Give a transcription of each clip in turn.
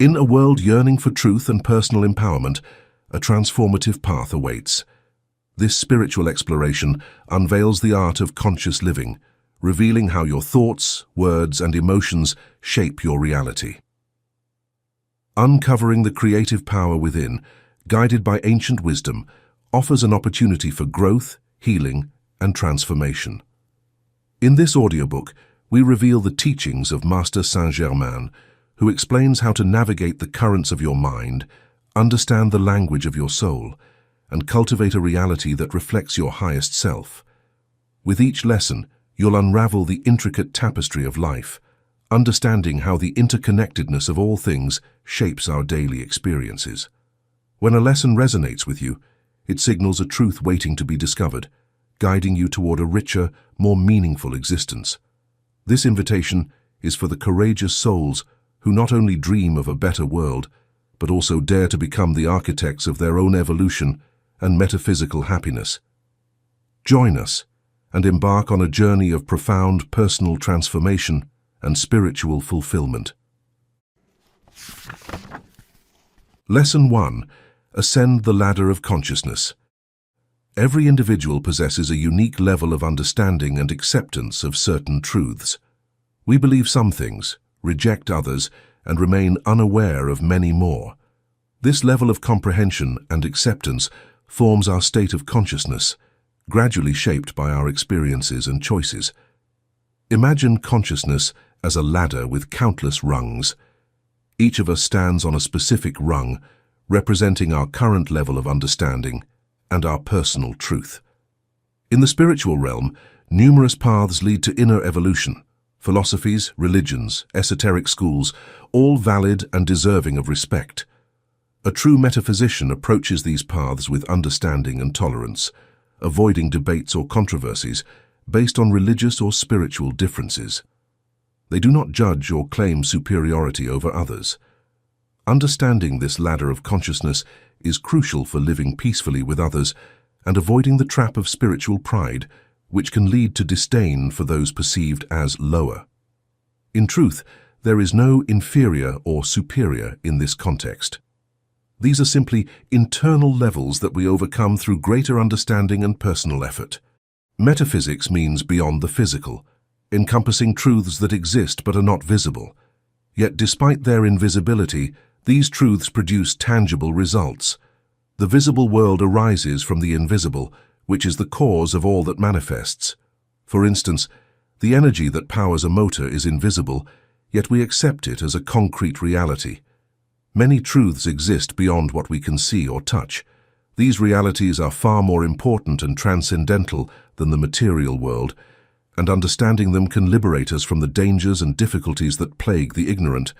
In a world yearning for truth and personal empowerment, a transformative path awaits. This spiritual exploration unveils the art of conscious living, revealing how your thoughts, words, and emotions shape your reality. Uncovering the creative power within, guided by ancient wisdom, offers an opportunity for growth, healing, and transformation. In this audiobook, we reveal the teachings of Master Saint-Germain, who explains how to navigate the currents of your mind, understand the language of your soul, and cultivate a reality that reflects your highest self. With each lesson, you'll unravel the intricate tapestry of life, understanding how the interconnectedness of all things shapes our daily experiences. When a lesson resonates with you, it signals a truth waiting to be discovered, guiding you toward a richer, more meaningful existence. This invitation is for the courageous souls who not only dream of a better world, but also dare to become the architects of their own evolution and metaphysical happiness. Join us and embark on a journey of profound personal transformation and spiritual fulfillment. Lesson 1. Ascend the ladder of consciousness. Every individual possesses a unique level of understanding and acceptance of certain truths. We believe some things, reject others, and remain unaware of many more. This level of comprehension and acceptance forms our state of consciousness, gradually shaped by our experiences and choices. Imagine consciousness as a ladder with countless rungs. Each of us stands on a specific rung, representing our current level of understanding and our personal truth. In the spiritual realm, numerous paths lead to inner evolution. Philosophies, religions, esoteric schools, all valid and deserving of respect. A true metaphysician approaches these paths with understanding and tolerance, avoiding debates or controversies based on religious or spiritual differences. They do not judge or claim superiority over others. Understanding this ladder of consciousness is crucial for living peacefully with others and avoiding the trap of spiritual pride, which can lead to disdain for those perceived as lower. In truth, there is no inferior or superior in this context. These are simply internal levels that we overcome through greater understanding and personal effort. Metaphysics means beyond the physical, encompassing truths that exist but are not visible. Yet despite their invisibility, these truths produce tangible results. The visible world arises from the invisible, which is the cause of all that manifests. For instance, the energy that powers a motor is invisible, yet we accept it as a concrete reality. Many truths exist beyond what we can see or touch. These realities are far more important and transcendental than the material world, and understanding them can liberate us from the dangers and difficulties that plague the ignorant.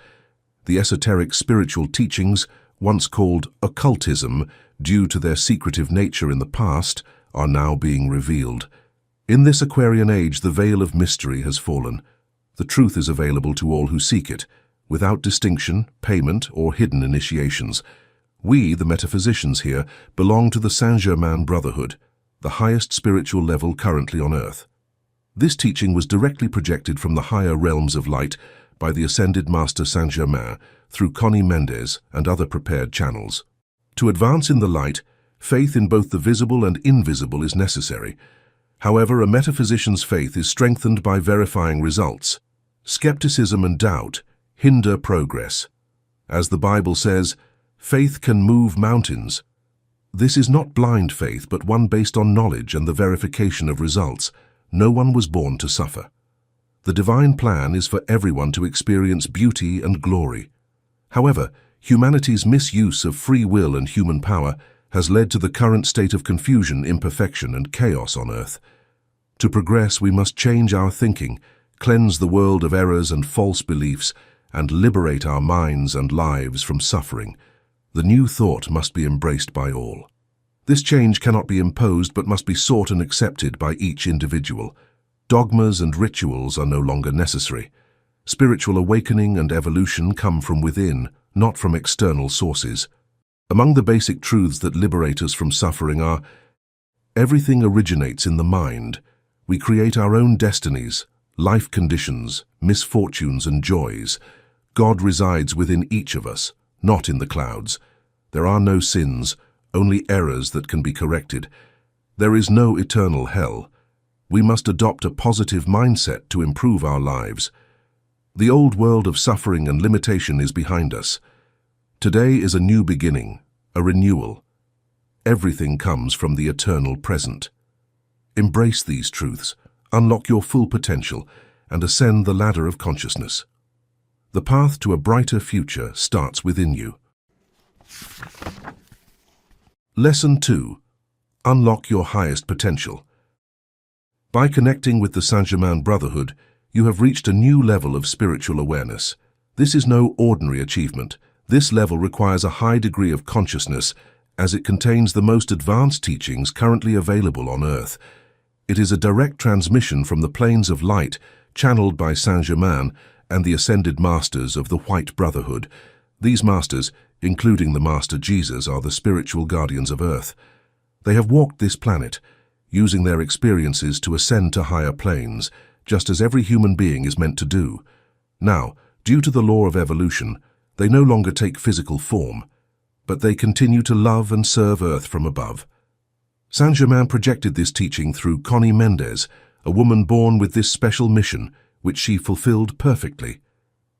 The esoteric spiritual teachings, once called occultism due to their secretive nature in the past, are now being revealed. In this Aquarian age, the veil of mystery has fallen. The truth is available to all who seek it, without distinction, payment, or hidden initiations. We, the metaphysicians here, belong to the Saint-Germain Brotherhood, the highest spiritual level currently on Earth. This teaching was directly projected from the higher realms of light by the ascended Master Saint-Germain through Connie Mendes and other prepared channels. To advance in the light, faith in both the visible and invisible is necessary. However, a metaphysician's faith is strengthened by verifying results. Skepticism and doubt hinder progress. As the Bible says, faith can move mountains. This is not blind faith, but one based on knowledge and the verification of results. No one was born to suffer. The divine plan is for everyone to experience beauty and glory. However, humanity's misuse of free will and human power has led to the current state of confusion, imperfection, and chaos on Earth. To progress, we must change our thinking, cleanse the world of errors and false beliefs, and liberate our minds and lives from suffering. The new thought must be embraced by all. This change cannot be imposed but must be sought and accepted by each individual. Dogmas and rituals are no longer necessary. Spiritual awakening and evolution come from within, not from external sources. Among the basic truths that liberate us from suffering are: everything originates in the mind. We create our own destinies, life conditions, misfortunes and joys. God resides within each of us, not in the clouds. There are no sins, only errors that can be corrected. There is no eternal hell. We must adopt a positive mindset to improve our lives. The old world of suffering and limitation is behind us. Today is a new beginning, a renewal. Everything comes from the eternal present. Embrace these truths, unlock your full potential, and ascend the ladder of consciousness. The path to a brighter future starts within you. Lesson 2. Unlock your highest potential. By connecting with the Saint-Germain Brotherhood, you have reached a new level of spiritual awareness. This is no ordinary achievement. This level requires a high degree of consciousness, as it contains the most advanced teachings currently available on Earth. It is a direct transmission from the planes of light, channeled by Saint-Germain and the ascended masters of the White Brotherhood. These masters, including the Master Jesus, are the spiritual guardians of Earth. They have walked this planet, using their experiences to ascend to higher planes, just as every human being is meant to do. Now, due to the law of evolution, they no longer take physical form, but they continue to love and serve Earth from above. Saint-Germain projected this teaching through Connie Mendez, a woman born with this special mission, which she fulfilled perfectly.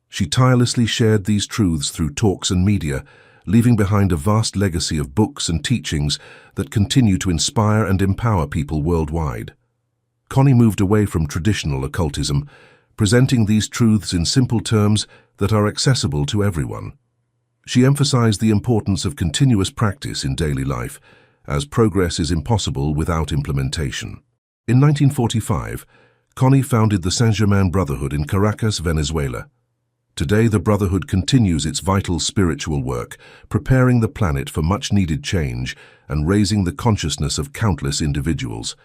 She tirelessly shared these truths through talks and media, leaving behind a vast legacy of books and teachings that continue to inspire and empower people worldwide. Connie moved away from traditional occultism, presenting these truths in simple terms that are accessible to everyone. She emphasized the importance of continuous practice in daily life, as progress is impossible without implementation. In 1945, Connie founded the Saint-Germain Brotherhood in Caracas, Venezuela. Today, the Brotherhood continues its vital spiritual work, preparing the planet for much-needed change and raising the consciousness of countless individuals.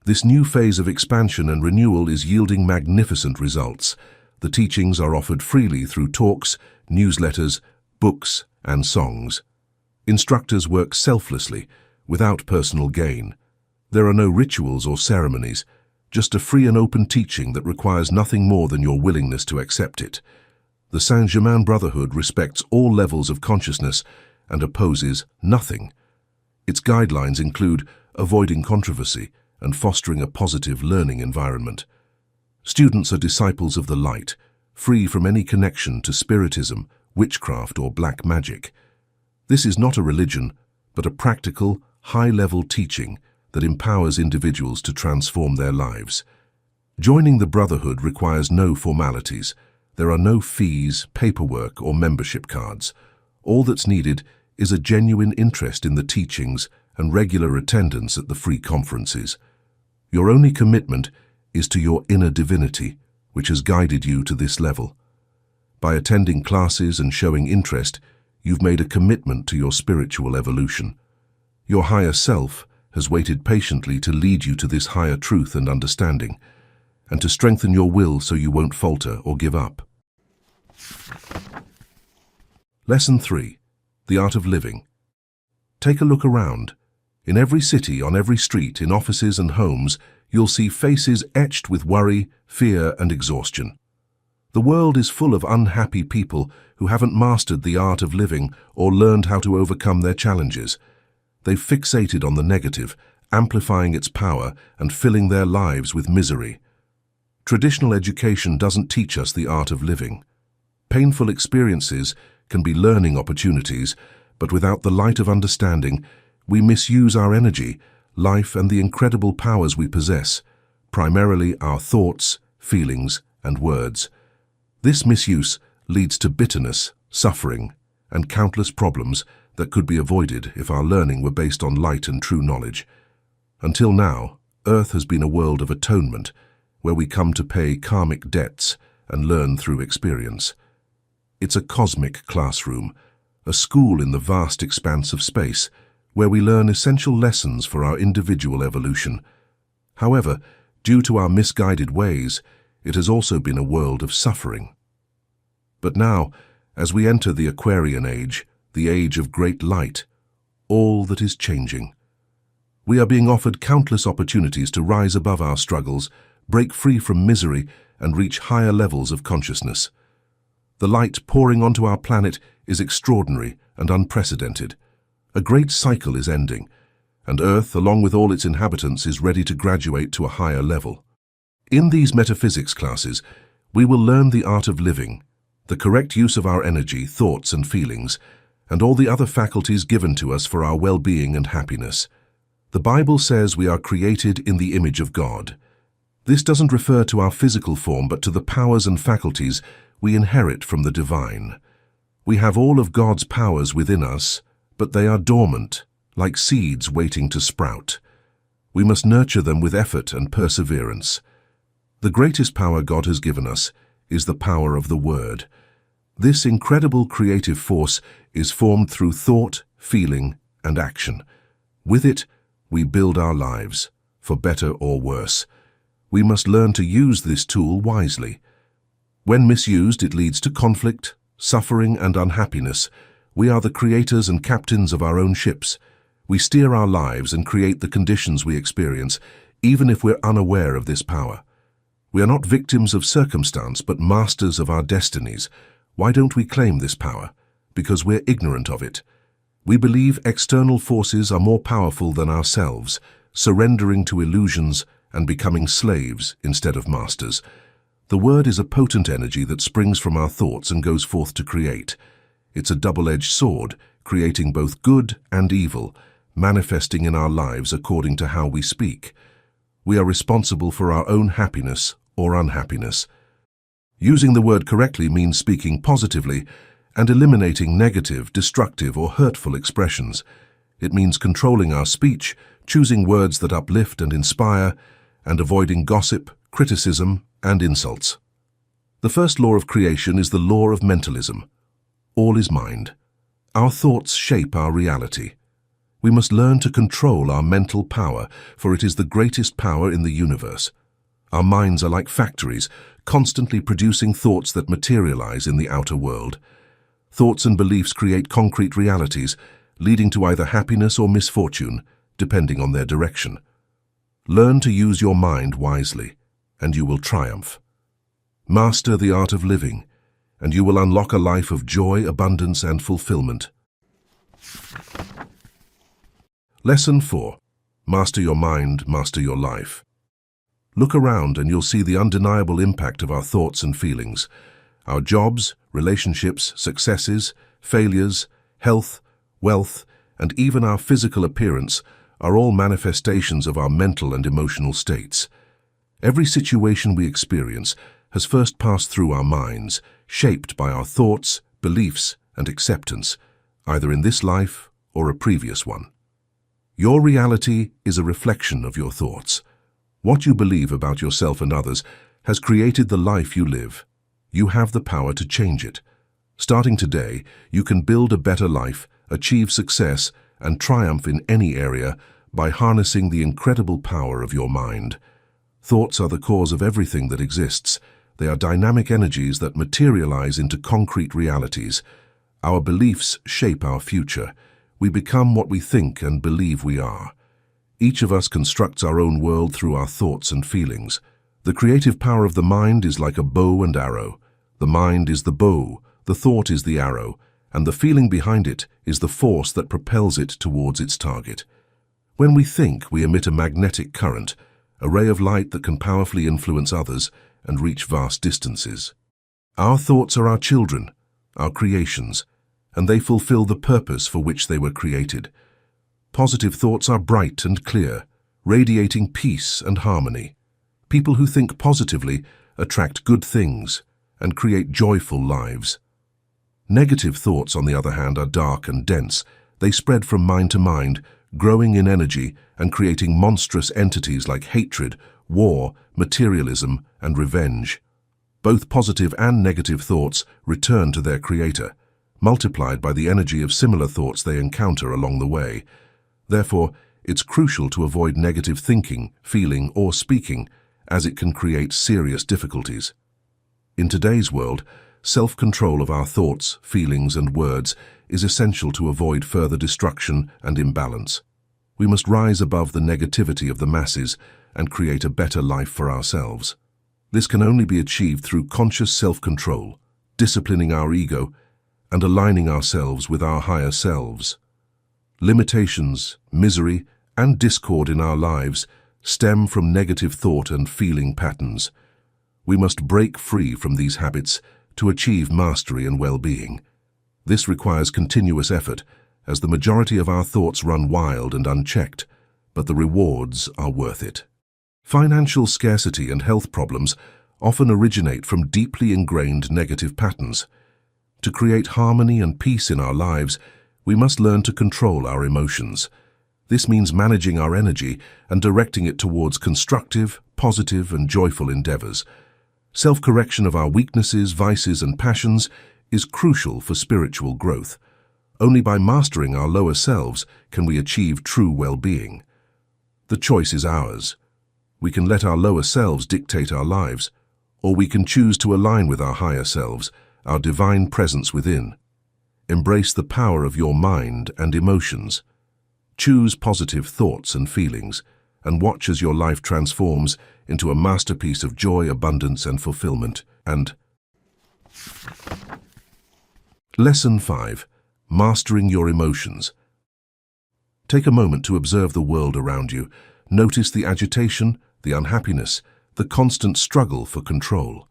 This new phase of expansion and renewal is yielding magnificent results. The teachings are offered freely through talks, newsletters, books, and songs. Instructors work selflessly, without personal gain. There are no rituals or ceremonies, just a free and open teaching that requires nothing more than your willingness to accept it. The Saint-Germain Brotherhood respects all levels of consciousness and opposes nothing. Its guidelines include avoiding controversy and fostering a positive learning environment. Students are disciples of the light, free from any connection to spiritism, witchcraft, or black magic. This is not a religion, but a practical, high-level teaching that empowers individuals to transform their lives. Joining the Brotherhood requires no formalities. There are no fees, paperwork, or membership cards. All that's needed is a genuine interest in the teachings and regular attendance at the free conferences. Your only commitment is to your inner divinity, which has guided you to this level. By attending classes and showing interest, you've made a commitment to your spiritual evolution. Your higher self has waited patiently to lead you to this higher truth and understanding, and to strengthen your will so you won't falter or give up. Lesson 3. The Art of Living. Take a look around. In every city, on every street, in offices and homes, you'll see faces etched with worry, fear, and exhaustion. The world is full of unhappy people who haven't mastered the art of living or learned how to overcome their challenges. They've fixated on the negative, amplifying its power and filling their lives with misery. Traditional education doesn't teach us the art of living. Painful experiences can be learning opportunities, but without the light of understanding, we misuse our energy, life, and the incredible powers we possess, primarily our thoughts, feelings, and words. This misuse leads to bitterness, suffering, and countless problems that could be avoided if our learning were based on light and true knowledge. Until now, Earth has been a world of atonement, where we come to pay karmic debts and learn through experience. It's a cosmic classroom, a school in the vast expanse of space, where we learn essential lessons for our individual evolution. However, due to our misguided ways, it has also been a world of suffering. But now, as we enter the Aquarian age, the age of great light, all that is changing. We are being offered countless opportunities to rise above our struggles, break free from misery, and reach higher levels of consciousness. The light pouring onto our planet is extraordinary and unprecedented. A great cycle is ending, and Earth, along with all its inhabitants, is ready to graduate to a higher level. In these metaphysics classes, we will learn the art of living, the correct use of our energy, thoughts and feelings, and all the other faculties given to us for our well-being and happiness. The Bible says we are created in the image of God. This doesn't refer to our physical form, but to the powers and faculties we inherit from the divine. We have all of God's powers within us, but they are dormant, like seeds waiting to sprout. We must nurture them with effort and perseverance. The greatest power God has given us is the power of the Word. This incredible creative force is formed through thought, feeling, and action. With it, we build our lives, for better or worse. We must learn to use this tool wisely. When misused, it leads to conflict, suffering, and unhappiness. We are the creators and captains of our own ships. We steer our lives and create the conditions we experience, even if we're unaware of this power. We are not victims of circumstance, but masters of our destinies. Why don't we claim this power? Because we're ignorant of it. We believe external forces are more powerful than ourselves, surrendering to illusions and becoming slaves instead of masters. The Word is a potent energy that springs from our thoughts and goes forth to create. It's a double-edged sword, creating both good and evil, manifesting in our lives according to how we speak. We are responsible for our own happiness or unhappiness. Using the word correctly means speaking positively and eliminating negative, destructive, or hurtful expressions. It means controlling our speech, choosing words that uplift and inspire, and avoiding gossip, criticism, and insults. The first law of creation is the law of mentalism. All is mind. Our thoughts shape our reality. We must learn to control our mental power, for it is the greatest power in the universe. Our minds are like factories, constantly producing thoughts that materialize in the outer world. Thoughts and beliefs create concrete realities, leading to either happiness or misfortune, depending on their direction. Learn to use your mind wisely, and you will triumph. Master the art of living, and you will unlock a life of joy, abundance, and fulfillment. Lesson 4. Master your mind, master your life. Look around and you'll see the undeniable impact of our thoughts and feelings. Our jobs, relationships, successes, failures, health, wealth, and even our physical appearance are all manifestations of our mental and emotional states. Every situation we experience has first passed through our minds, shaped by our thoughts, beliefs, and acceptance, either in this life or a previous one. Your reality is a reflection of your thoughts. What you believe about yourself and others has created the life you live. You have the power to change it. Starting today, you can build a better life, achieve success, and triumph in any area by harnessing the incredible power of your mind. Thoughts are the cause of everything that exists. They are dynamic energies that materialize into concrete realities. Our beliefs shape our future. We become what we think and believe we are. Each of us constructs our own world through our thoughts and feelings. The creative power of the mind is like a bow and arrow. The mind is the bow, the thought is the arrow, and the feeling behind it is the force that propels it towards its target. When we think, we emit a magnetic current, a ray of light that can powerfully influence others and reach vast distances. Our thoughts are our children, our creations, and they fulfill the purpose for which they were created. Positive thoughts are bright and clear, radiating peace and harmony. People who think positively attract good things and create joyful lives. Negative thoughts, on the other hand, are dark and dense. They spread from mind to mind, growing in energy and creating monstrous entities like hatred, war, materialism, and revenge. Both positive and negative thoughts return to their creator, multiplied by the energy of similar thoughts they encounter along the way. Therefore, it's crucial to avoid negative thinking, feeling, or speaking, as it can create serious difficulties. In today's world, self-control of our thoughts, feelings, and words is essential to avoid further destruction and imbalance. We must rise above the negativity of the masses and create a better life for ourselves. This can only be achieved through conscious self-control, disciplining our ego, and aligning ourselves with our higher selves. Limitations, misery, and discord in our lives stem from negative thought and feeling patterns. We must break free from these habits to achieve mastery and well-being. This requires continuous effort, as the majority of our thoughts run wild and unchecked, but the rewards are worth it. Financial scarcity and health problems often originate from deeply ingrained negative patterns. To create harmony and peace in our lives, we must learn to control our emotions. This means managing our energy and directing it towards constructive, positive, and joyful endeavors. Self-correction of our weaknesses, vices, and passions is crucial for spiritual growth. Only by mastering our lower selves can we achieve true well-being. The choice is ours. We can let our lower selves dictate our lives, or we can choose to align with our higher selves, our divine presence within. Embrace the power of your mind and emotions. Choose positive thoughts and feelings, and watch as your life transforms into a masterpiece of joy, abundance, and fulfillment. And Lesson 5. Mastering your emotions. Take a moment to observe the world around you. Notice the agitation, the unhappiness, the constant struggle for control.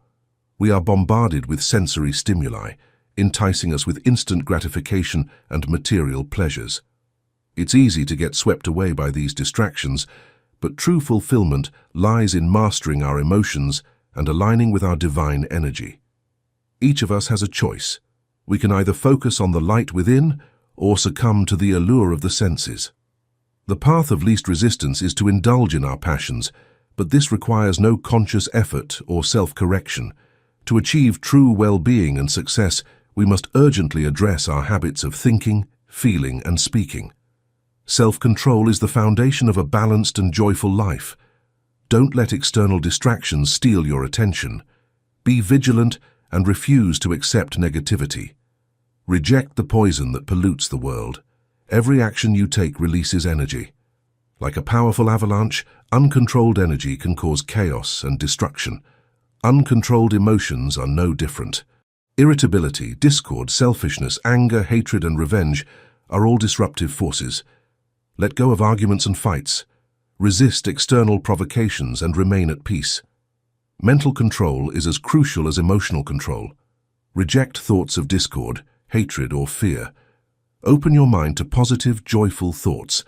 We are bombarded with sensory stimuli, enticing us with instant gratification and material pleasures. It's easy to get swept away by these distractions, but true fulfillment lies in mastering our emotions and aligning with our divine energy. Each of us has a choice. We can either focus on the light within or succumb to the allure of the senses. The path of least resistance is to indulge in our passions, but this requires no conscious effort or self-correction. To achieve true well-being and success, we must urgently address our habits of thinking, feeling, and speaking. Self-control is the foundation of a balanced and joyful life. Don't let external distractions steal your attention. Be vigilant and refuse to accept negativity. Reject the poison that pollutes the world. Every action you take releases energy. Like a powerful avalanche, uncontrolled energy can cause chaos and destruction. Uncontrolled emotions are no different. Irritability, discord, selfishness, anger, hatred, and revenge are all disruptive forces. Let go of arguments and fights. Resist external provocations and remain at peace. Mental control is as crucial as emotional control. Reject thoughts of discord, hatred, or fear. Open your mind to positive, joyful thoughts.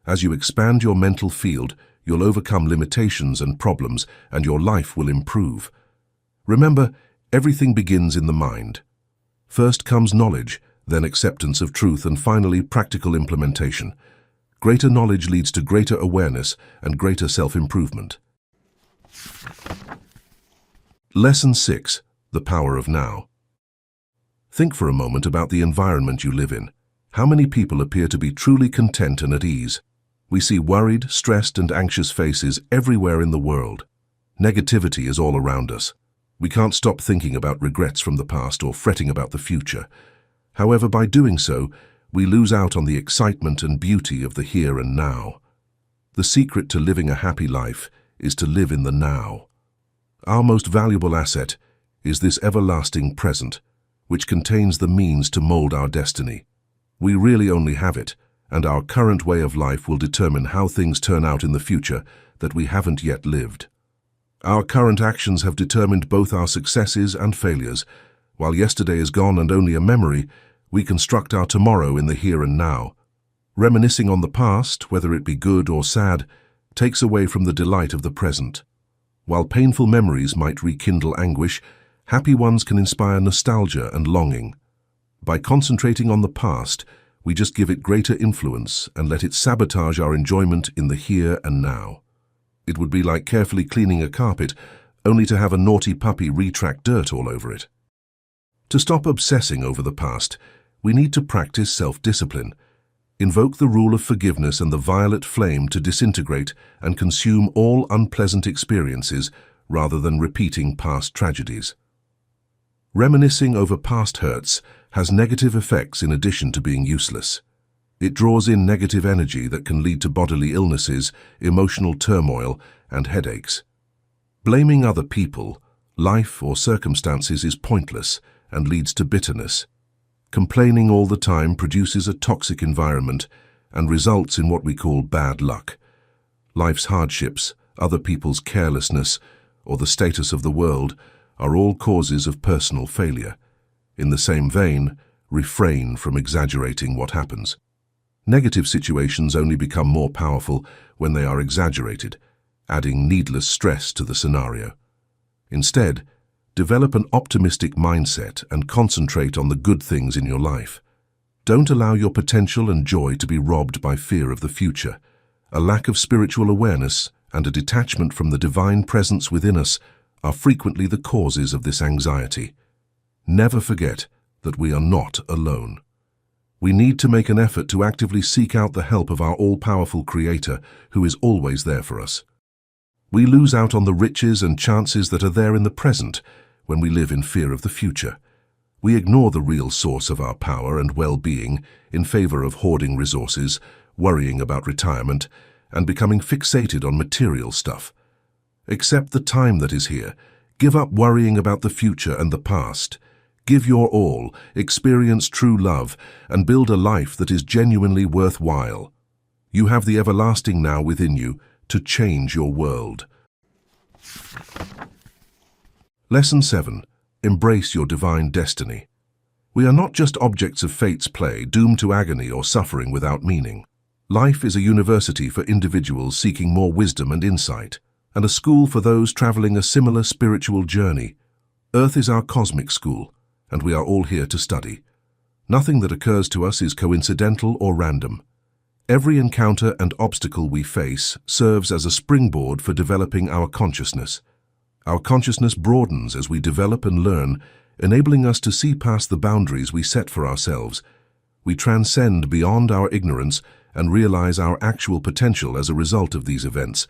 As you expand your mental field, you'll overcome limitations and problems, and your life will improve. Remember, everything begins in the mind. First comes knowledge, then acceptance of truth, and finally practical implementation. Greater knowledge leads to greater awareness and greater self-improvement. Lesson 6. The power of now. Think for a moment about the environment you live in. How many people appear to be truly content and at ease? We see worried, stressed, and anxious faces everywhere in the world. Negativity is all around us. We can't stop thinking about regrets from the past or fretting about the future. However, by doing so, we lose out on the excitement and beauty of the here and now. The secret to living a happy life is to live in the now. Our most valuable asset is this everlasting present, which contains the means to mold our destiny. We really only have it, and our current way of life will determine how things turn out in the future that we haven't yet lived. Our current actions have determined both our successes and failures. While yesterday is gone and only a memory, we construct our tomorrow in the here and now. Reminiscing on the past, whether it be good or sad, takes away from the delight of the present. While painful memories might rekindle anguish, happy ones can inspire nostalgia and longing. By concentrating on the past, we just give it greater influence and let it sabotage our enjoyment in the here and now. It would be like carefully cleaning a carpet, only to have a naughty puppy retract dirt all over it. To stop obsessing over the past, we need to practice self-discipline. Invoke the rule of forgiveness and the violet flame to disintegrate and consume all unpleasant experiences rather than repeating past tragedies. Reminiscing over past hurts has negative effects in addition to being useless. It draws in negative energy that can lead to bodily illnesses, emotional turmoil, and headaches. Blaming other people, life, or circumstances is pointless and leads to bitterness. Complaining all the time produces a toxic environment and results in what we call bad luck. Life's hardships, other people's carelessness, or the status of the world are all causes of personal failure. In the same vein, refrain from exaggerating what happens. Negative situations only become more powerful when they are exaggerated, adding needless stress to the scenario. Instead, develop an optimistic mindset and concentrate on the good things in your life. Don't allow your potential and joy to be robbed by fear of the future. A lack of spiritual awareness and a detachment from the divine presence within us are frequently the causes of this anxiety. Never forget that we are not alone. We need to make an effort to actively seek out the help of our all-powerful Creator, who is always there for us. We lose out on the riches and chances that are there in the present when we live in fear of the future. We ignore the real source of our power and well-being in favor of hoarding resources, worrying about retirement, and becoming fixated on material stuff. Accept the time that is here. Give up worrying about the future and the past. Give your all, experience true love, and build a life that is genuinely worthwhile. You have the everlasting now within you to change your world. Lesson 7. Embrace your divine destiny. We are not just objects of fate's play, doomed to agony or suffering without meaning. Life is a university for individuals seeking more wisdom and insight, and a school for those traveling a similar spiritual journey. Earth is our cosmic school, and we are all here to study. Nothing that occurs to us is coincidental or random. Every encounter and obstacle we face serves as a springboard for developing our consciousness. Our consciousness broadens as we develop and learn, enabling us to see past the boundaries we set for ourselves. We transcend beyond our ignorance and realize our actual potential as a result of these events,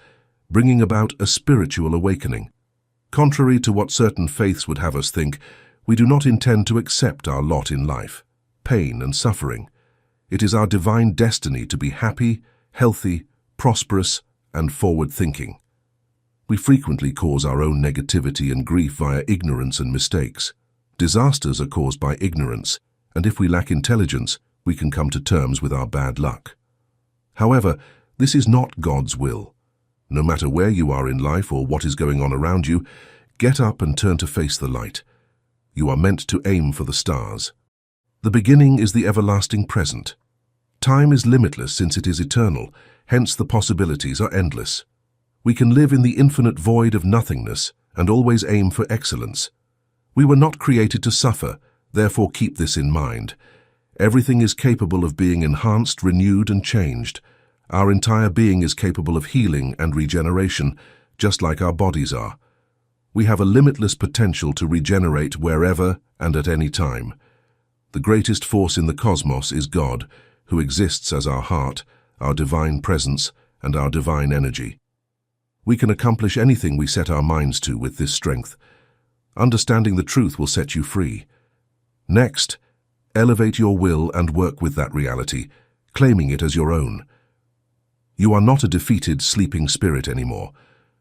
bringing about a spiritual awakening. Contrary to what certain faiths would have us think, we do not intend to accept our lot in life, pain and suffering. It is our divine destiny to be happy, healthy, prosperous, and forward-thinking. We frequently cause our own negativity and grief via ignorance and mistakes. Disasters are caused by ignorance, and if we lack intelligence, we can come to terms with our bad luck. However, this is not God's will. No matter where you are in life or what is going on around you, get up and turn to face the light. You are meant to aim for the stars. The beginning is the everlasting present. Time is limitless since it is eternal, hence the possibilities are endless. We can live in the infinite void of nothingness and always aim for excellence. We were not created to suffer, therefore keep this in mind. Everything is capable of being enhanced, renewed, and changed. Our entire being is capable of healing and regeneration, just like our bodies are. We have a limitless potential to regenerate wherever and at any time. The greatest force in the cosmos is God, who exists as our heart, our divine presence, and our divine energy. We can accomplish anything we set our minds to with this strength. Understanding the truth will set you free. Next, elevate your will and work with that reality, claiming it as your own. You are not a defeated, sleeping spirit anymore.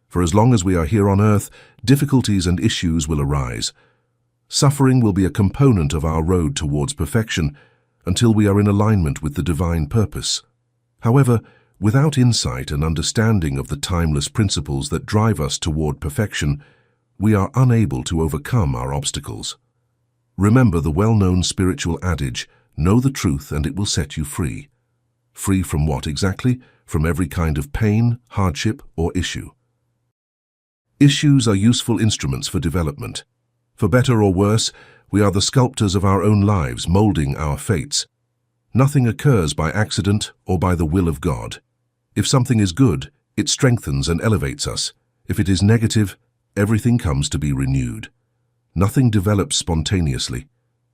For as long as we are here on earth, difficulties and issues will arise. Suffering will be a component of our road towards perfection until we are in alignment with the divine purpose. However, without insight and understanding of the timeless principles that drive us toward perfection, we are unable to overcome our obstacles. Remember the well-known spiritual adage, know the truth and it will set you free. Free from what exactly? From every kind of pain, hardship, or issue. Issues are useful instruments for development. For better or worse, we are the sculptors of our own lives, molding our fates. Nothing occurs by accident or by the will of God. If something is good, it strengthens and elevates us. If it is negative, everything comes to be renewed. Nothing develops spontaneously.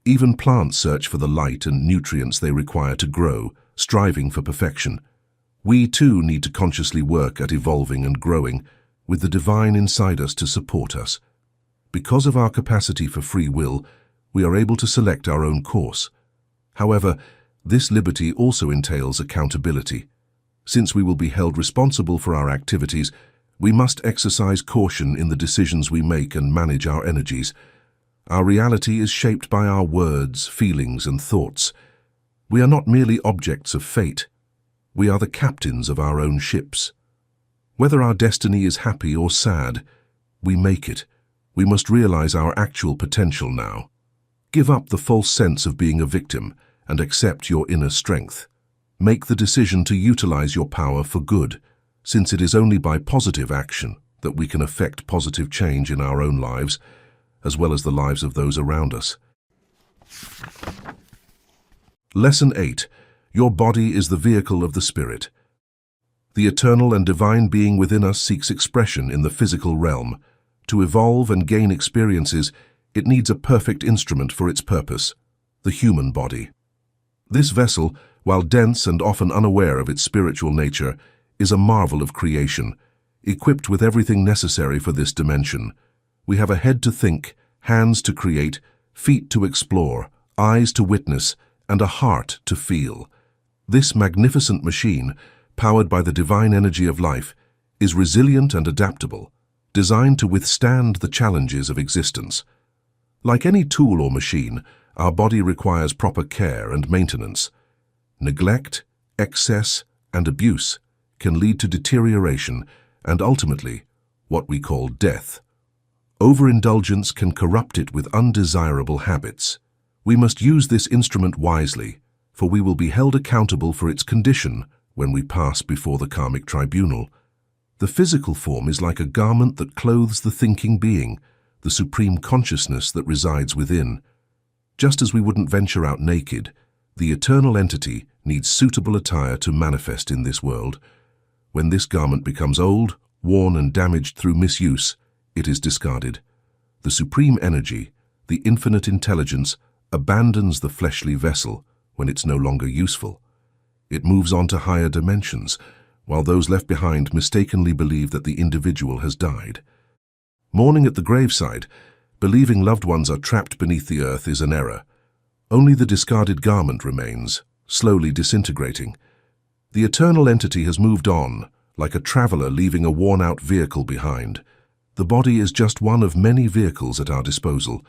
Even plants search for the light and nutrients they require to grow, striving for perfection. We too need to consciously work at evolving and growing, with the divine inside us to support us. Because of our capacity for free will, we are able to select our own course. However, this liberty also entails accountability. Since we will be held responsible for our activities, we must exercise caution in the decisions we make and manage our energies. Our reality is shaped by our words, feelings, and thoughts. We are not merely objects of fate. We are the captains of our own ships. Whether our destiny is happy or sad, we make it. We must realize our actual potential now. Give up the false sense of being a victim and accept your inner strength. Make the decision to utilize your power for good, since it is only by positive action that we can affect positive change in our own lives, as well as the lives of those around us. Lesson 8. Your body is the vehicle of the spirit. The eternal and divine being within us seeks expression in the physical realm. To evolve and gain experiences, it needs a perfect instrument for its purpose, the human body. This vessel, while dense and often unaware of its spiritual nature, is a marvel of creation, equipped with everything necessary for this dimension. We have a head to think, hands to create, feet to explore, eyes to witness, and a heart to feel. This magnificent machine, powered by the divine energy of life, is resilient and adaptable, designed to withstand the challenges of existence. Like any tool or machine, our body requires proper care and maintenance. Neglect, excess, and abuse can lead to deterioration and ultimately what we call death. Overindulgence can corrupt it with undesirable habits. We must use this instrument wisely, for we will be held accountable for its condition when we pass before the karmic tribunal. The physical form is like a garment that clothes the thinking being, the supreme consciousness that resides within. Just as we wouldn't venture out naked, the eternal entity needs suitable attire to manifest in this world. When this garment becomes old, worn, and damaged through misuse, it is discarded. The supreme energy, the infinite intelligence, abandons the fleshly vessel when it's no longer useful. It moves on to higher dimensions, while those left behind mistakenly believe that the individual has died. Mourning at the graveside, believing loved ones are trapped beneath the earth is an error. Only the discarded garment remains, slowly disintegrating. The eternal entity has moved on, like a traveler leaving a worn-out vehicle behind. The body is just one of many vehicles at our disposal.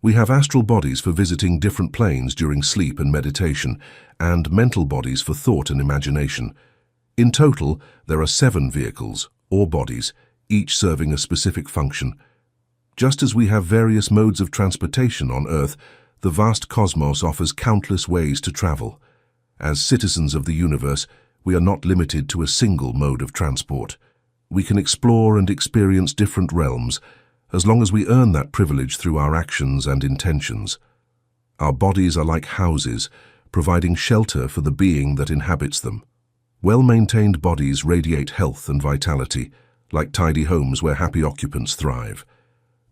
We have astral bodies for visiting different planes during sleep and meditation, and mental bodies for thought and imagination. In total, there are 7 vehicles, or bodies, each serving a specific function. Just as we have various modes of transportation on Earth, the vast cosmos offers countless ways to travel. As citizens of the universe, we are not limited to a single mode of transport. We can explore and experience different realms, as long as we earn that privilege through our actions and intentions. Our bodies are like houses, providing shelter for the being that inhabits them. Well-maintained bodies radiate health and vitality, like tidy homes where happy occupants thrive.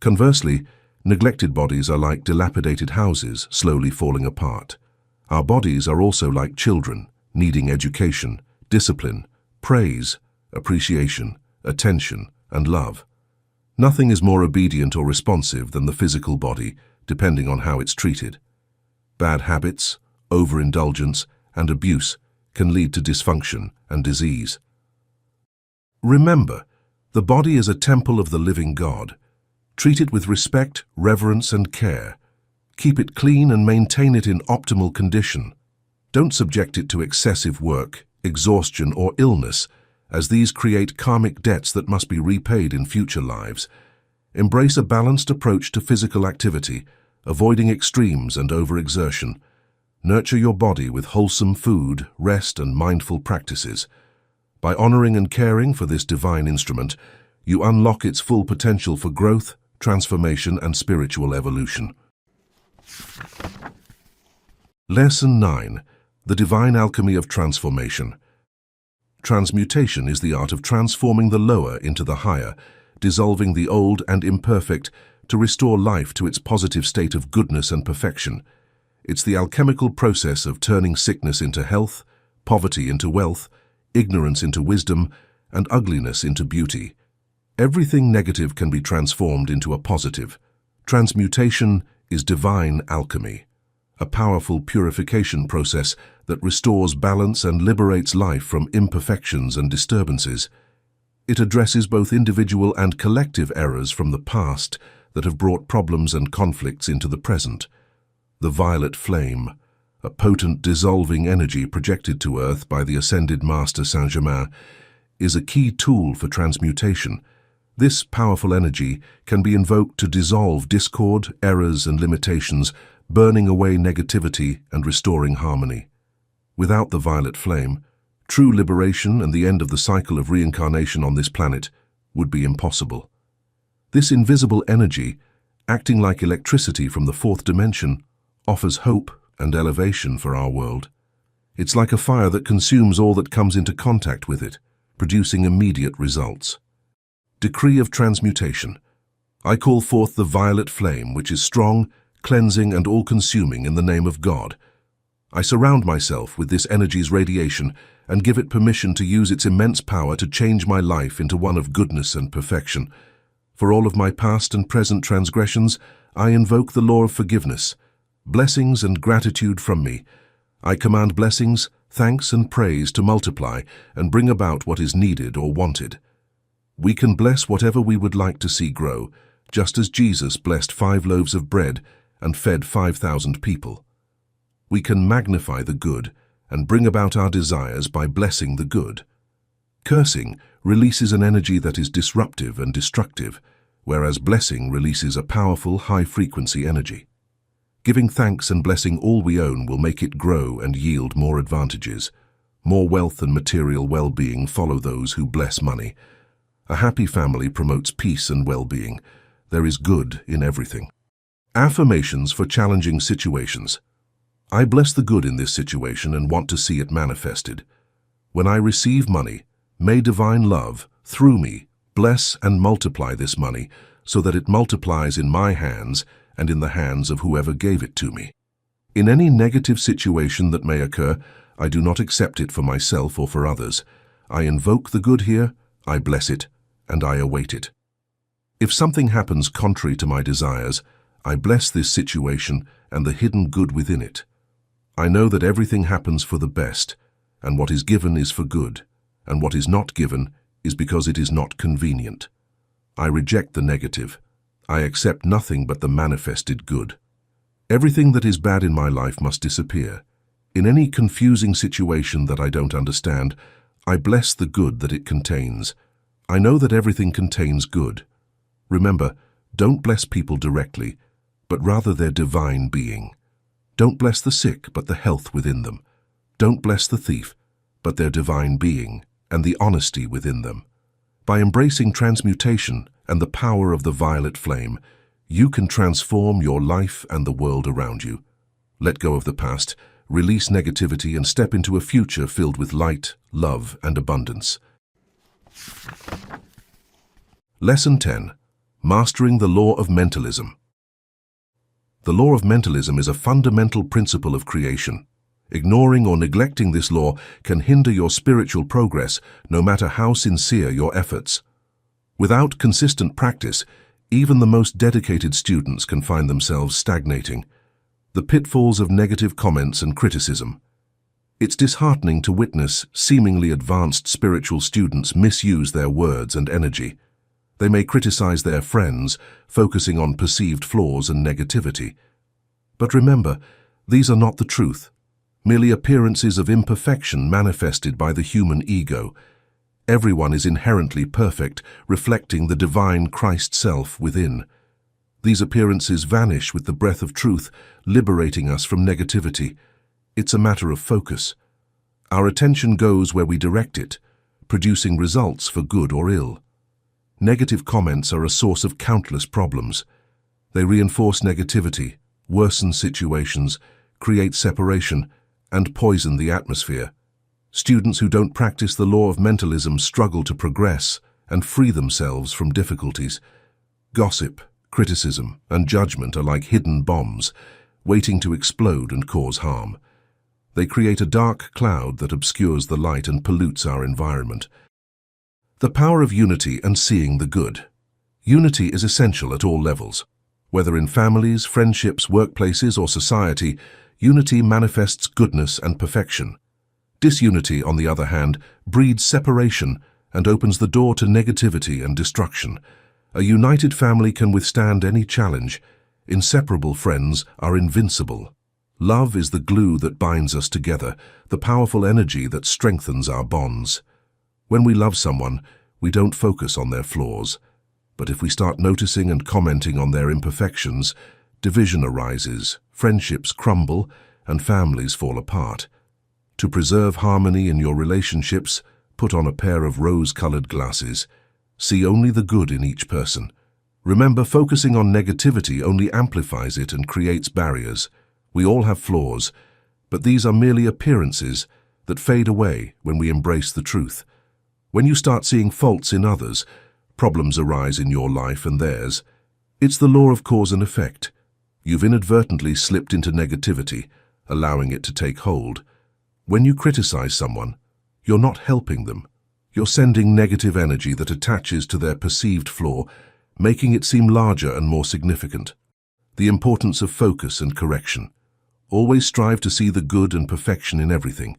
Conversely, neglected bodies are like dilapidated houses slowly falling apart. Our bodies are also like children, needing education, discipline, praise, appreciation, attention, and love. Nothing is more obedient or responsive than the physical body, depending on how it's treated. Bad habits, overindulgence, and abuse can lead to dysfunction and disease. Remember, the body is a temple of the living God. Treat it with respect, reverence, and care. Keep it clean and maintain it in optimal condition. Don't subject it to excessive work, exhaustion, or illness, as these create karmic debts that must be repaid in future lives. Embrace a balanced approach to physical activity, avoiding extremes and overexertion. Nurture your body with wholesome food, rest, and mindful practices. By honoring and caring for this divine instrument, you unlock its full potential for growth, transformation, and spiritual evolution. Lesson 9. The Divine Alchemy of Transformation. Transmutation is the art of transforming the lower into the higher, dissolving the old and imperfect to restore life to its positive state of goodness and perfection. It's the alchemical process of turning sickness into health, poverty into wealth, ignorance into wisdom, and ugliness into beauty. Everything negative can be transformed into a positive. Transmutation is divine alchemy, a powerful purification process that restores balance and liberates life from imperfections and disturbances. It addresses both individual and collective errors from the past that have brought problems and conflicts into the present. The violet flame, a potent dissolving energy projected to Earth by the ascended Master Saint-Germain, is a key tool for transmutation. This powerful energy can be invoked to dissolve discord, errors, and limitations, burning away negativity and restoring harmony. Without the violet flame, true liberation and the end of the cycle of reincarnation on this planet would be impossible. This invisible energy, acting like electricity from the fourth dimension, offers hope and elevation for our world. It's like a fire that consumes all that comes into contact with it, producing immediate results. Decree of transmutation. I call forth the violet flame, which is strong, cleansing, and all-consuming in the name of God. I surround myself with this energy's radiation and give it permission to use its immense power to change my life into one of goodness and perfection. For all of my past and present transgressions, I invoke the law of forgiveness, blessings and gratitude from me. I command blessings, thanks, and praise to multiply and bring about what is needed or wanted. We can bless whatever we would like to see grow, just as Jesus blessed 5 loaves of bread and fed 5,000 people. We can magnify the good and bring about our desires by blessing the good. Cursing releases an energy that is disruptive and destructive, whereas blessing releases a powerful, high-frequency energy. Giving thanks and blessing all we own will make it grow and yield more advantages. More wealth and material well-being follow those who bless money. A happy family promotes peace and well-being. There is good in everything. Affirmations for challenging situations. I bless the good in this situation and want to see it manifested. When I receive money, may divine love, through me, bless and multiply this money so that it multiplies in my hands and in the hands of whoever gave it to me. In any negative situation that may occur, I do not accept it for myself or for others. I invoke the good here, I bless it, and I await it. If something happens contrary to my desires, I bless this situation and the hidden good within it. I know that everything happens for the best, and what is given is for good, and what is not given is because it is not convenient. I reject the negative. I accept nothing but the manifested good. Everything that is bad in my life must disappear. In any confusing situation that I don't understand, I bless the good that it contains. I know that everything contains good. Remember, don't bless people directly, but rather their divine being. Don't bless the sick, but the health within them. Don't bless the thief, but their divine being and the honesty within them. By embracing transmutation and the power of the violet flame, you can transform your life and the world around you. Let go of the past, release negativity, and step into a future filled with light, love, and abundance. Lesson 10. Mastering the Law of Mentalism. The law of mentalism is a fundamental principle of creation. Ignoring or neglecting this law can hinder your spiritual progress, no matter how sincere your efforts. Without consistent practice, even the most dedicated students can find themselves stagnating. The pitfalls of negative comments and criticism. It's disheartening to witness seemingly advanced spiritual students misuse their words and energy. They may criticize their friends, focusing on perceived flaws and negativity. But remember, these are not the truth, merely appearances of imperfection manifested by the human ego. Everyone is inherently perfect, reflecting the divine Christ self within. These appearances vanish with the breath of truth, liberating us from negativity. It's a matter of focus. Our attention goes where we direct it, producing results for good or ill. Negative comments are a source of countless problems. They reinforce negativity, worsen situations, create separation, and poison the atmosphere. Students who don't practice the law of mentalism struggle to progress and free themselves from difficulties. Gossip, criticism, and judgment are like hidden bombs, waiting to explode and cause harm. They create a dark cloud that obscures the light and pollutes our environment. The power of unity and seeing the good. Unity is essential at all levels. Whether in families, friendships, workplaces, or society, unity manifests goodness and perfection. Disunity, on the other hand, breeds separation and opens the door to negativity and destruction. A united family can withstand any challenge. Inseparable friends are invincible. Love is the glue that binds us together, the powerful energy that strengthens our bonds. When we love someone, we don't focus on their flaws. But if we start noticing and commenting on their imperfections, division arises, friendships crumble, and families fall apart. To preserve harmony in your relationships, put on a pair of rose-colored glasses. See only the good in each person. Remember, focusing on negativity only amplifies it and creates barriers. We all have flaws, but these are merely appearances that fade away when we embrace the truth. When you start seeing faults in others, problems arise in your life and theirs. It's the law of cause and effect. You've inadvertently slipped into negativity, allowing it to take hold. When you criticize someone, you're not helping them. You're sending negative energy that attaches to their perceived flaw, making it seem larger and more significant. The importance of focus and correction. Always strive to see the good and perfection in everything.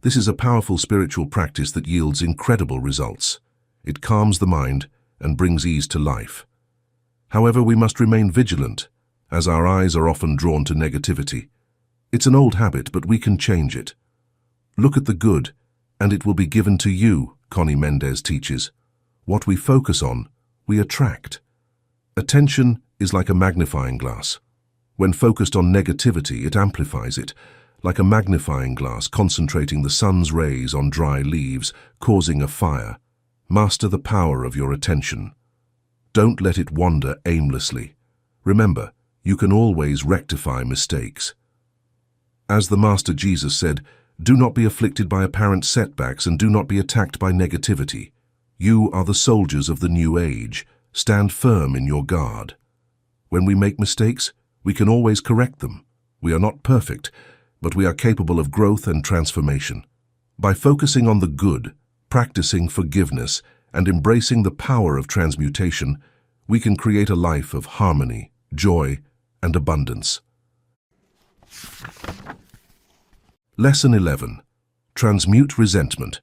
This is a powerful spiritual practice that yields incredible results. It calms the mind and brings ease to life. However, we must remain vigilant, as our eyes are often drawn to negativity. It's an old habit, but we can change it. Look at the good, and it will be given to you, Connie Mendez teaches. What we focus on, we attract. Attention is like a magnifying glass. When focused on negativity, it amplifies it, like a magnifying glass concentrating the sun's rays on dry leaves, causing a fire. Master the power of your attention. Don't let it wander aimlessly. Remember, you can always rectify mistakes. As the Master Jesus said, do not be afflicted by apparent setbacks and do not be attacked by negativity. You are the soldiers of the new age. Stand firm in your guard. When we make mistakes, we can always correct them. We are not perfect, but we are capable of growth and transformation. By focusing on the good, practicing forgiveness, and embracing the power of transmutation, we can create a life of harmony, joy, and abundance. Lesson 11. Transmute resentment.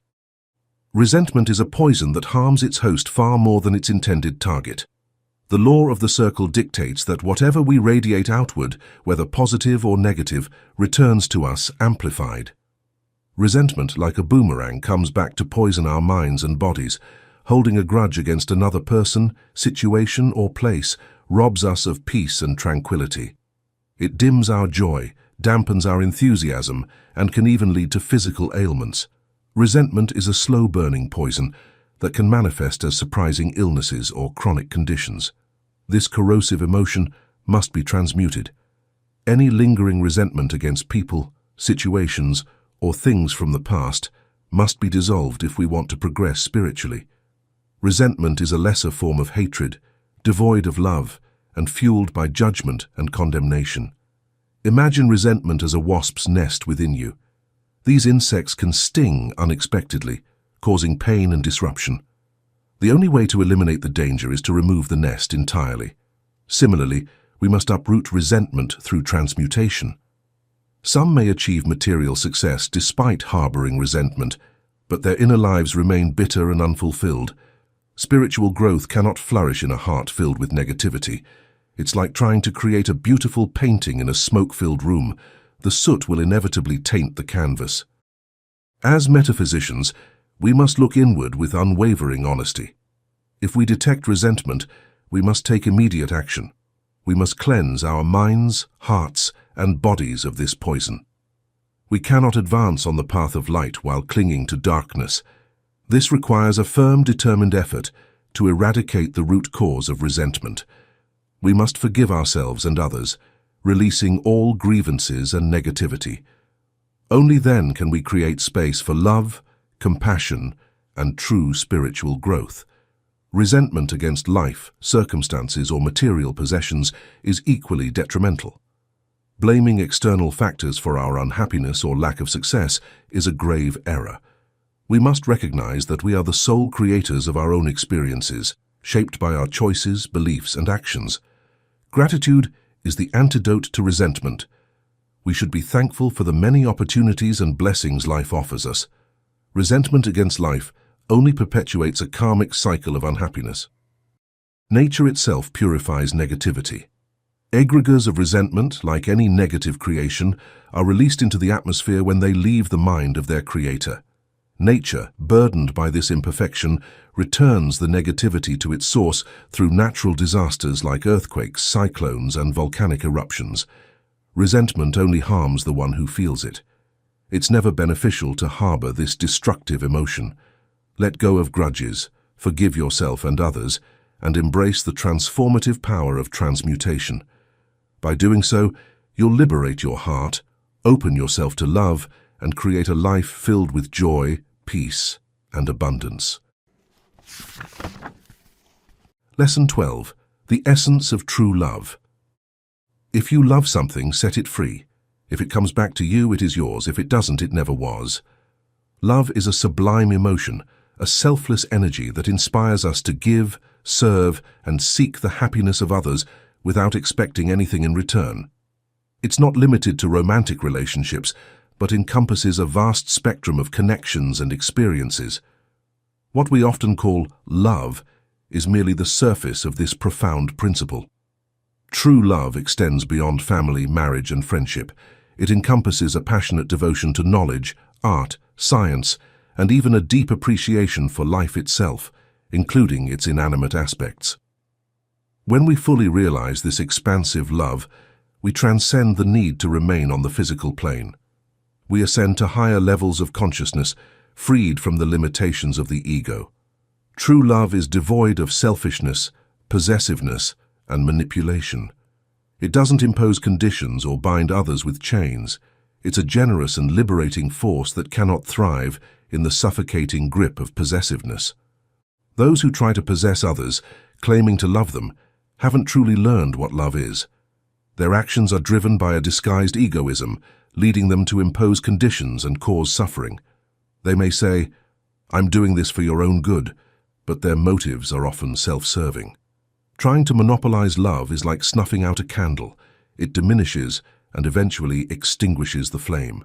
Resentment is a poison that harms its host far more than its intended target. The law of the circle dictates that whatever we radiate outward, whether positive or negative, returns to us amplified. Resentment, like a boomerang, comes back to poison our minds and bodies. Holding a grudge against another person, situation, or place robs us of peace and tranquility. It dims our joy, dampens our enthusiasm, and can even lead to physical ailments. Resentment is a slow-burning poison that can manifest as surprising illnesses or chronic conditions. This corrosive emotion must be transmuted. Any lingering resentment against people, situations, or things from the past must be dissolved if we want to progress spiritually. Resentment is a lesser form of hatred, devoid of love, and fueled by judgment and condemnation. Imagine resentment as a wasp's nest within you. These insects can sting unexpectedly, causing pain and disruption. The only way to eliminate the danger is to remove the nest entirely. Similarly, we must uproot resentment through transmutation. Some may achieve material success despite harboring resentment, but their inner lives remain bitter and unfulfilled. Spiritual growth cannot flourish in a heart filled with negativity. It's like trying to create a beautiful painting in a smoke-filled room. The soot will inevitably taint the canvas. As metaphysicians, we must look inward with unwavering honesty. If we detect resentment, we must take immediate action. We must cleanse our minds, hearts, and bodies of this poison. We cannot advance on the path of light while clinging to darkness. This requires a firm, determined effort to eradicate the root cause of resentment. We must forgive ourselves and others, releasing all grievances and negativity. Only then can we create space for love, compassion, and true spiritual growth. Resentment against life, circumstances, or material possessions is equally detrimental. Blaming external factors for our unhappiness or lack of success is a grave error. We must recognize that we are the sole creators of our own experiences, shaped by our choices, beliefs, and actions. Gratitude is the antidote to resentment. We should be thankful for the many opportunities and blessings life offers us. Resentment against life only perpetuates a karmic cycle of unhappiness. Nature itself purifies negativity. Egregores of resentment, like any negative creation, are released into the atmosphere when they leave the mind of their creator. Nature, burdened by this imperfection, returns the negativity to its source through natural disasters like earthquakes, cyclones, and volcanic eruptions. Resentment only harms the one who feels it. It's never beneficial to harbor this destructive emotion. Let go of grudges, forgive yourself and others, and embrace the transformative power of transmutation. By doing so, you'll liberate your heart, open yourself to love, and create a life filled with joy, peace, and abundance. Lesson 12. The essence of true love. If you love something, set it free. If it comes back to you, it is yours. If it doesn't, it never was. Love is a sublime emotion, a selfless energy that inspires us to give, serve, and seek the happiness of others without expecting anything in return. It's not limited to romantic relationships, but encompasses a vast spectrum of connections and experiences. What we often call love is merely the surface of this profound principle. True love extends beyond family, marriage, and friendship. It encompasses a passionate devotion to knowledge, art, science, and even a deep appreciation for life itself, including its inanimate aspects. When we fully realize this expansive love, we transcend the need to remain on the physical plane. We ascend to higher levels of consciousness, freed from the limitations of the ego. True love is devoid of selfishness, possessiveness, and manipulation. It doesn't impose conditions or bind others with chains. It's a generous and liberating force that cannot thrive in the suffocating grip of possessiveness. Those who try to possess others, claiming to love them, haven't truly learned what love is. Their actions are driven by a disguised egoism, leading them to impose conditions and cause suffering. They may say, "I'm doing this for your own good," but their motives are often self-serving. Trying to monopolize love is like snuffing out a candle. It diminishes and eventually extinguishes the flame.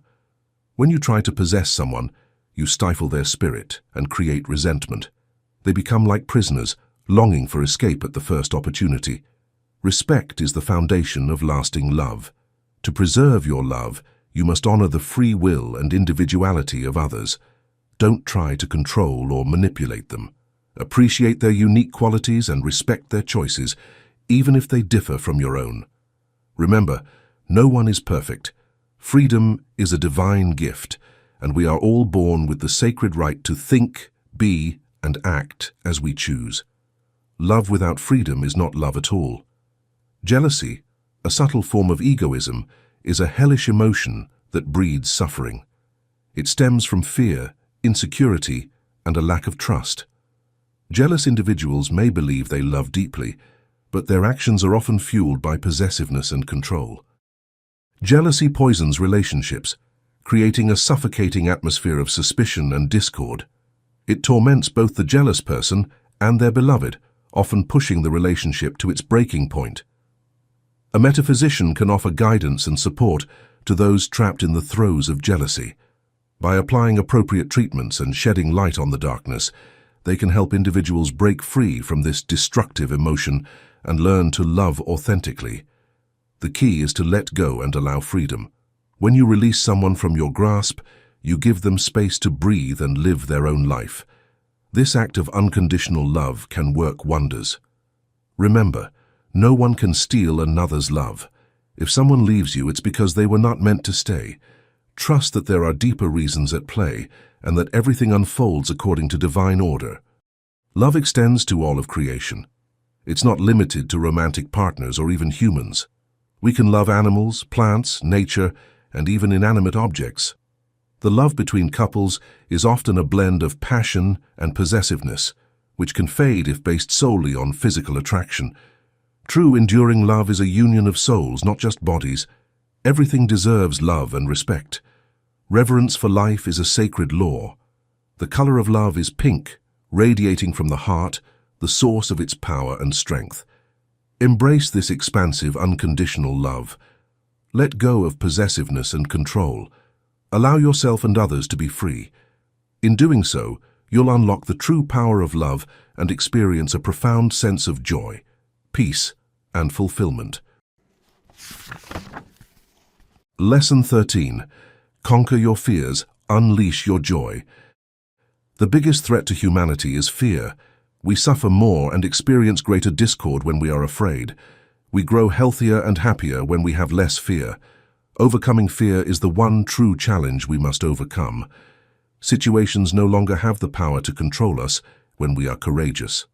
When you try to possess someone, you stifle their spirit and create resentment. They become like prisoners, longing for escape at the first opportunity. Respect is the foundation of lasting love. To preserve your love, you must honor the free will and individuality of others. Don't try to control or manipulate them. Appreciate their unique qualities and respect their choices, even if they differ from your own. Remember, no one is perfect. Freedom is a divine gift, and we are all born with the sacred right to think, be, and act as we choose. Love without freedom is not love at all. Jealousy, a subtle form of egoism, is a hellish emotion that breeds suffering. It stems from fear, insecurity, and a lack of trust. Jealous individuals may believe they love deeply, but their actions are often fueled by possessiveness and control. Jealousy poisons relationships, creating a suffocating atmosphere of suspicion and discord. It torments both the jealous person and their beloved, often pushing the relationship to its breaking point. A metaphysician can offer guidance and support to those trapped in the throes of jealousy. By applying appropriate treatments and shedding light on the darkness, they can help individuals break free from this destructive emotion and learn to love authentically. The key is to let go and allow freedom. When you release someone from your grasp, you give them space to breathe and live their own life. This act of unconditional love can work wonders. Remember, no one can steal another's love. If someone leaves you, it's because they were not meant to stay. Trust that there are deeper reasons at play and that everything unfolds according to divine order. Love extends to all of creation. It's not limited to romantic partners or even humans. We can love animals, plants, nature, and even inanimate objects. The love between couples is often a blend of passion and possessiveness, which can fade if based solely on physical attraction. True, enduring love is a union of souls, not just bodies. Everything deserves love and respect. Reverence for life is a sacred law. The color of love is pink, radiating from the heart, the source of its power and strength. Embrace this expansive, unconditional love. Let go of possessiveness and control. Allow yourself and others to be free. In doing so, You'll unlock the true power of love and experience a profound sense of joy, peace, and fulfillment. Lesson 13. Conquer your fears, unleash your joy. The biggest threat to humanity is fear. We suffer more and experience greater discord when we are afraid. We grow healthier and happier when we have less fear. Overcoming fear is the one true challenge we must overcome. Situations no longer have the power to control us when we are courageous.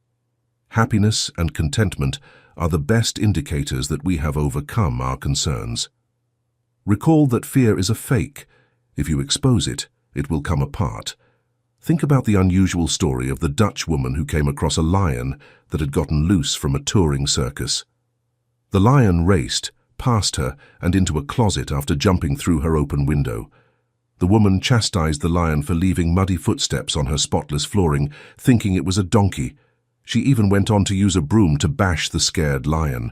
Happiness and contentment are the best indicators that we have overcome our concerns. Recall that fear is a fake. If you expose it, it will come apart. Think about the unusual story of the Dutch woman who came across a lion that had gotten loose from a touring circus. The lion raced past her and into a closet after jumping through her open window. The woman chastised the lion for leaving muddy footsteps on her spotless flooring, thinking it was a donkey. She even went on to use a broom to bash the scared lion.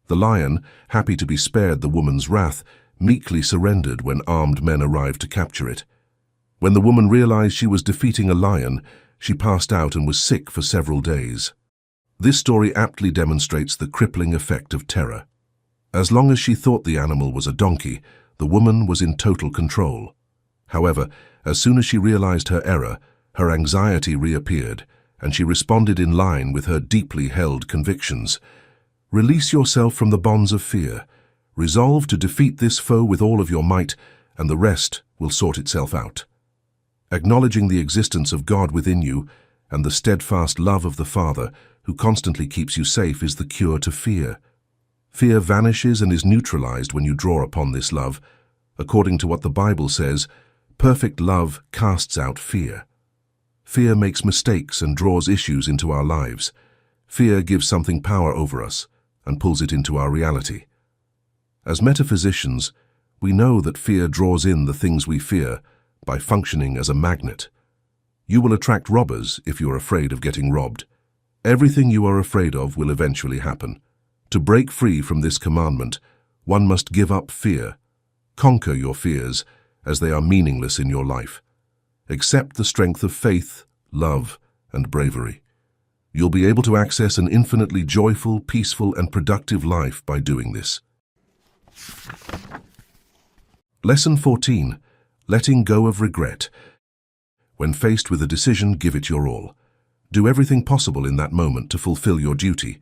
The lion, happy to be spared the woman's wrath, meekly surrendered when armed men arrived to capture it. When the woman realized she was defeating a lion, she passed out and was sick for several days. This story aptly demonstrates the crippling effect of terror. As long as she thought the animal was a donkey, the woman was in total control. However, as soon as she realized her error, her anxiety reappeared, and she responded in line with her deeply held convictions. Release yourself from the bonds of fear. Resolve to defeat this foe with all of your might, and the rest will sort itself out. Acknowledging the existence of God within you and the steadfast love of the Father, who constantly keeps you safe, is the cure to fear. Fear vanishes and is neutralized when you draw upon this love. According to what the Bible says, perfect love casts out fear. Fear makes mistakes and draws issues into our lives. Fear gives something power over us and pulls it into our reality. As metaphysicians, we know that fear draws in the things we fear by functioning as a magnet. You will attract robbers if you are afraid of getting robbed. Everything you are afraid of will eventually happen. To break free from this commandment, one must give up fear. Conquer your fears, as they are meaningless in your life. Accept the strength of faith, love, and bravery. You'll be able to access an infinitely joyful, peaceful, and productive life by doing this. Lesson 14. Letting go of regret. When faced with a decision, give it your all. Do everything possible in that moment to fulfill your duty.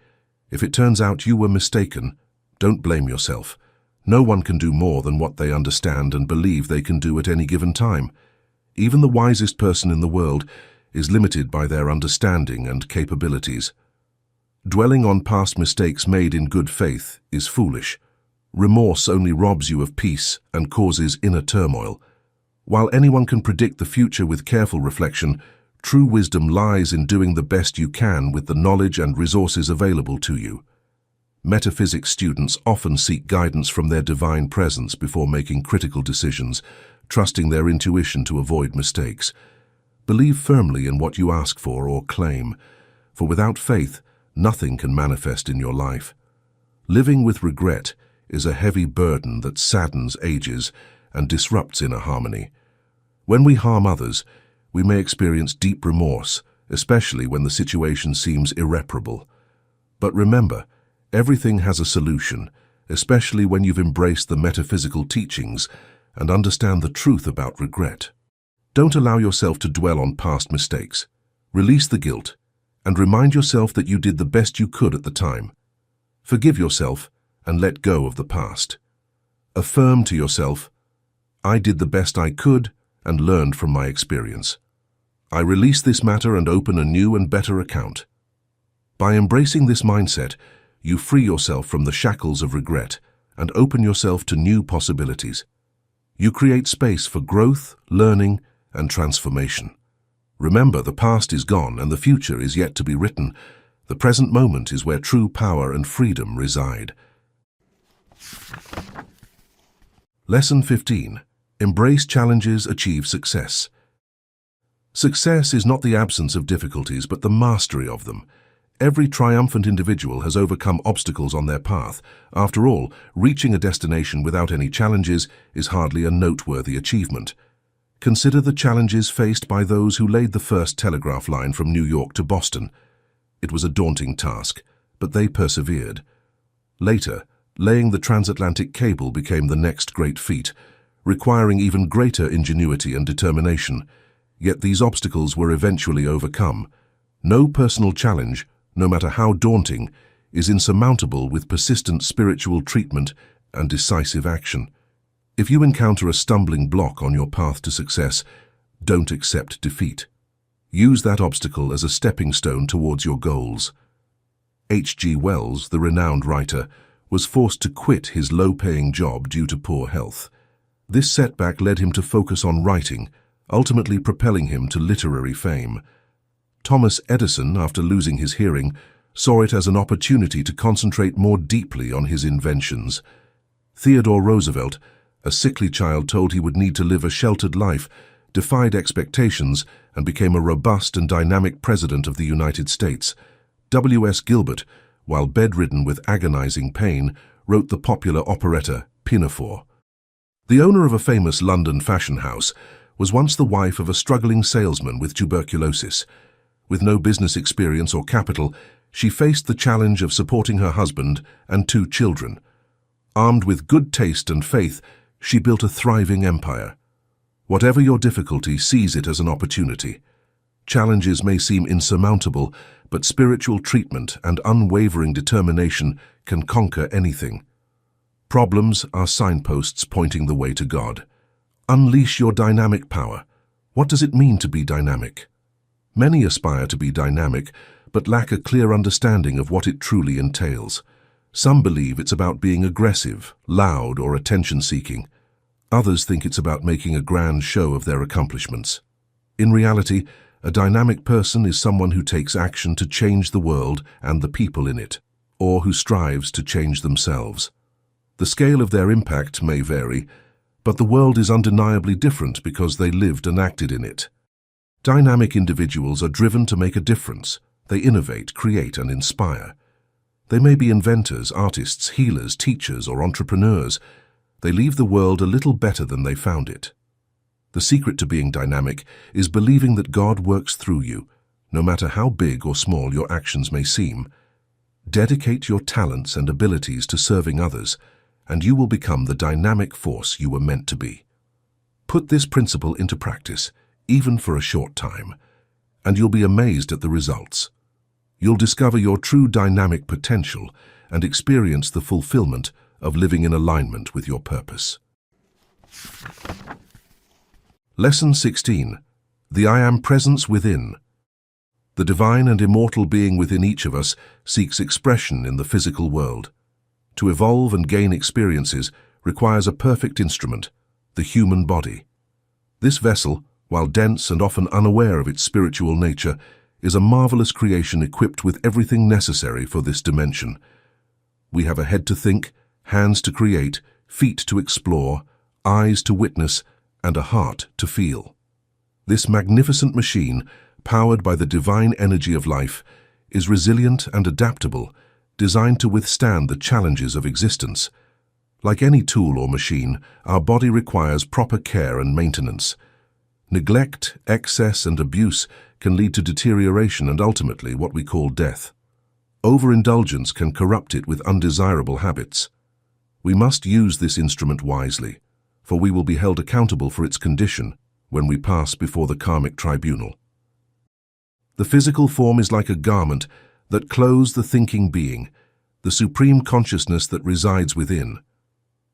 If it turns out you were mistaken, don't blame yourself. No one can do more than what they understand and believe they can do at any given time. Even the wisest person in the world is limited by their understanding and capabilities. Dwelling on past mistakes made in good faith is foolish. Remorse only robs you of peace and causes inner turmoil. While anyone can predict the future with careful reflection, true wisdom lies in doing the best you can with the knowledge and resources available to you. Metaphysics students often seek guidance from their divine presence before making critical decisions, trusting their intuition to avoid mistakes. Believe firmly in what you ask for or claim, for without faith, nothing can manifest in your life. Living with regret is a heavy burden that saddens ages and disrupts inner harmony. When we harm others, we may experience deep remorse, especially when the situation seems irreparable. But remember, everything has a solution, especially when you've embraced the metaphysical teachings and understand the truth about regret. Don't allow yourself to dwell on past mistakes. Release the guilt and remind yourself that you did the best you could at the time. Forgive yourself and let go of the past. Affirm to yourself, I did the best I could and learned from my experience. I release this matter and open a new and better account. By embracing this mindset, you free yourself from the shackles of regret and open yourself to new possibilities. You create space for growth, learning, and transformation. Remember, the past is gone and the future is yet to be written. The present moment is where true power and freedom reside. Lesson 15. Embrace challenges, achieve success. Success is not the absence of difficulties, but the mastery of them. Every triumphant individual has overcome obstacles on their path. After all, reaching a destination without any challenges is hardly a noteworthy achievement. Consider the challenges faced by those who laid the first telegraph line from New York to Boston. It was a daunting task, but they persevered. Later, laying the transatlantic cable became the next great feat, requiring even greater ingenuity and determination. Yet these obstacles were eventually overcome. No personal challenge, no matter how daunting, is insurmountable with persistent spiritual treatment and decisive action. If you encounter a stumbling block on your path to success, don't accept defeat. Use that obstacle as a stepping stone towards your goals. H.G. Wells, the renowned writer, was forced to quit his low-paying job due to poor health. This setback led him to focus on writing, ultimately propelling him to literary fame. Thomas Edison, after losing his hearing, saw it as an opportunity to concentrate more deeply on his inventions. Theodore Roosevelt, a sickly child told he would need to live a sheltered life, defied expectations and became a robust and dynamic president of the United States. W.S. Gilbert, while bedridden with agonizing pain, wrote the popular operetta Pinafore. The owner of a famous London fashion house was once the wife of a struggling salesman with tuberculosis. With no business experience or capital, she faced the challenge of supporting her husband and 2 children. Armed with good taste and faith, she built a thriving empire. Whatever your difficulty, seize it as an opportunity. Challenges may seem insurmountable, but spiritual treatment and unwavering determination can conquer anything. Problems are signposts pointing the way to God. Unleash your dynamic power. What does it mean to be dynamic? Many aspire to be dynamic, but lack a clear understanding of what it truly entails. Some believe it's about being aggressive, loud, or attention-seeking. Others think it's about making a grand show of their accomplishments. In reality, a dynamic person is someone who takes action to change the world and the people in it, or who strives to change themselves. The scale of their impact may vary, but the world is undeniably different because they lived and acted in it. Dynamic individuals are driven to make a difference. They innovate, create, and inspire. They may be inventors, artists, healers, teachers, or entrepreneurs. They leave the world a little better than they found it. The secret to being dynamic is believing that God works through you, no matter how big or small your actions may seem. Dedicate your talents and abilities to serving others, and you will become the dynamic force you were meant to be. Put this principle into practice, even for a short time, and you'll be amazed at the results. You'll discover your true dynamic potential and experience the fulfillment of living in alignment with your purpose. Lesson 16. The I Am Presence Within. The divine and immortal being within each of us seeks expression in the physical world. To evolve and gain experiences requires a perfect instrument, the human body. This vessel, while dense and often unaware of its spiritual nature, is a marvelous creation equipped with everything necessary for this dimension. We have a head to think, hands to create, feet to explore, eyes to witness, and a heart to feel. This magnificent machine, powered by the divine energy of life, is resilient and adaptable, designed to withstand the challenges of existence. Like any tool or machine, our body requires proper care and maintenance. Neglect, excess, and abuse can lead to deterioration and ultimately what we call death. Overindulgence can corrupt it with undesirable habits. We must use this instrument wisely, for we will be held accountable for its condition when we pass before the karmic tribunal. The physical form is like a garment that clothes the thinking being, the supreme consciousness that resides within.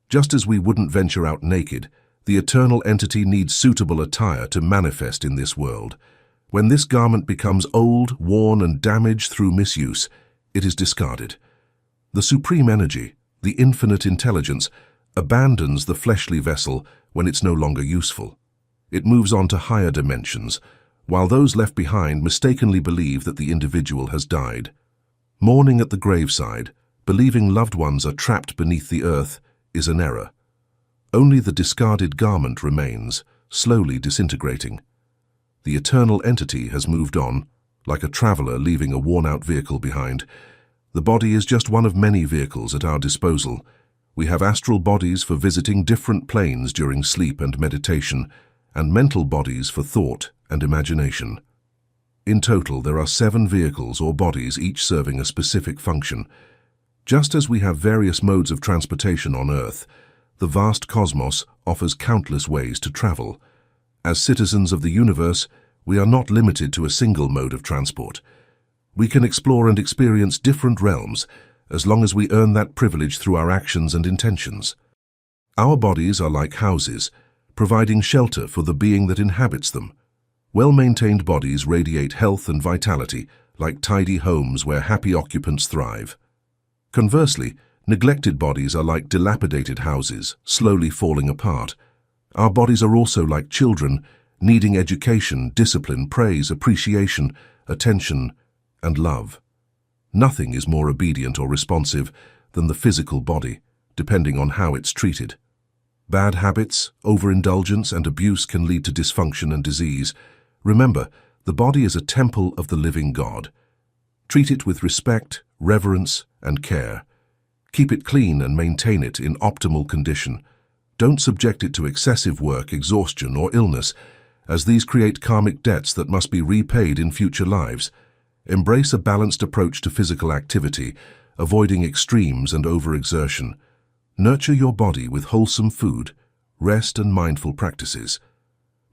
Just as we wouldn't venture out naked, the eternal entity needs suitable attire to manifest in this world. When this garment becomes old, worn, and damaged through misuse, it is discarded. The supreme energy, the infinite intelligence, abandons the fleshly vessel when it's no longer useful. It moves on to higher dimensions, while those left behind mistakenly believe that the individual has died. Mourning at the graveside, believing loved ones are trapped beneath the earth, is an error. Only the discarded garment remains, slowly disintegrating. The eternal entity has moved on, like a traveler leaving a worn-out vehicle behind. The body is just one of many vehicles at our disposal. We have astral bodies for visiting different planes during sleep and meditation, and mental bodies for thought and imagination. In total, there are 7 vehicles or bodies, each serving a specific function. Just as we have various modes of transportation on Earth, the vast cosmos offers countless ways to travel. As citizens of the universe, we are not limited to a single mode of transport. We can explore and experience different realms as long as we earn that privilege through our actions and intentions. Our bodies are like houses, providing shelter for the being that inhabits them. Well-maintained bodies radiate health and vitality, like tidy homes where happy occupants thrive. Conversely, neglected bodies are like dilapidated houses, slowly falling apart. Our bodies are also like children, needing education, discipline, praise, appreciation, attention, and love. Nothing is more obedient or responsive than the physical body, depending on how it's treated. Bad habits, overindulgence, and abuse can lead to dysfunction and disease. Remember, the body is a temple of the living God. Treat it with respect, reverence, and care. Keep it clean and maintain it in optimal condition. Don't subject it to excessive work, exhaustion, or illness, as these create karmic debts that must be repaid in future lives. Embrace a balanced approach to physical activity, avoiding extremes and overexertion. Nurture your body with wholesome food, rest, and mindful practices.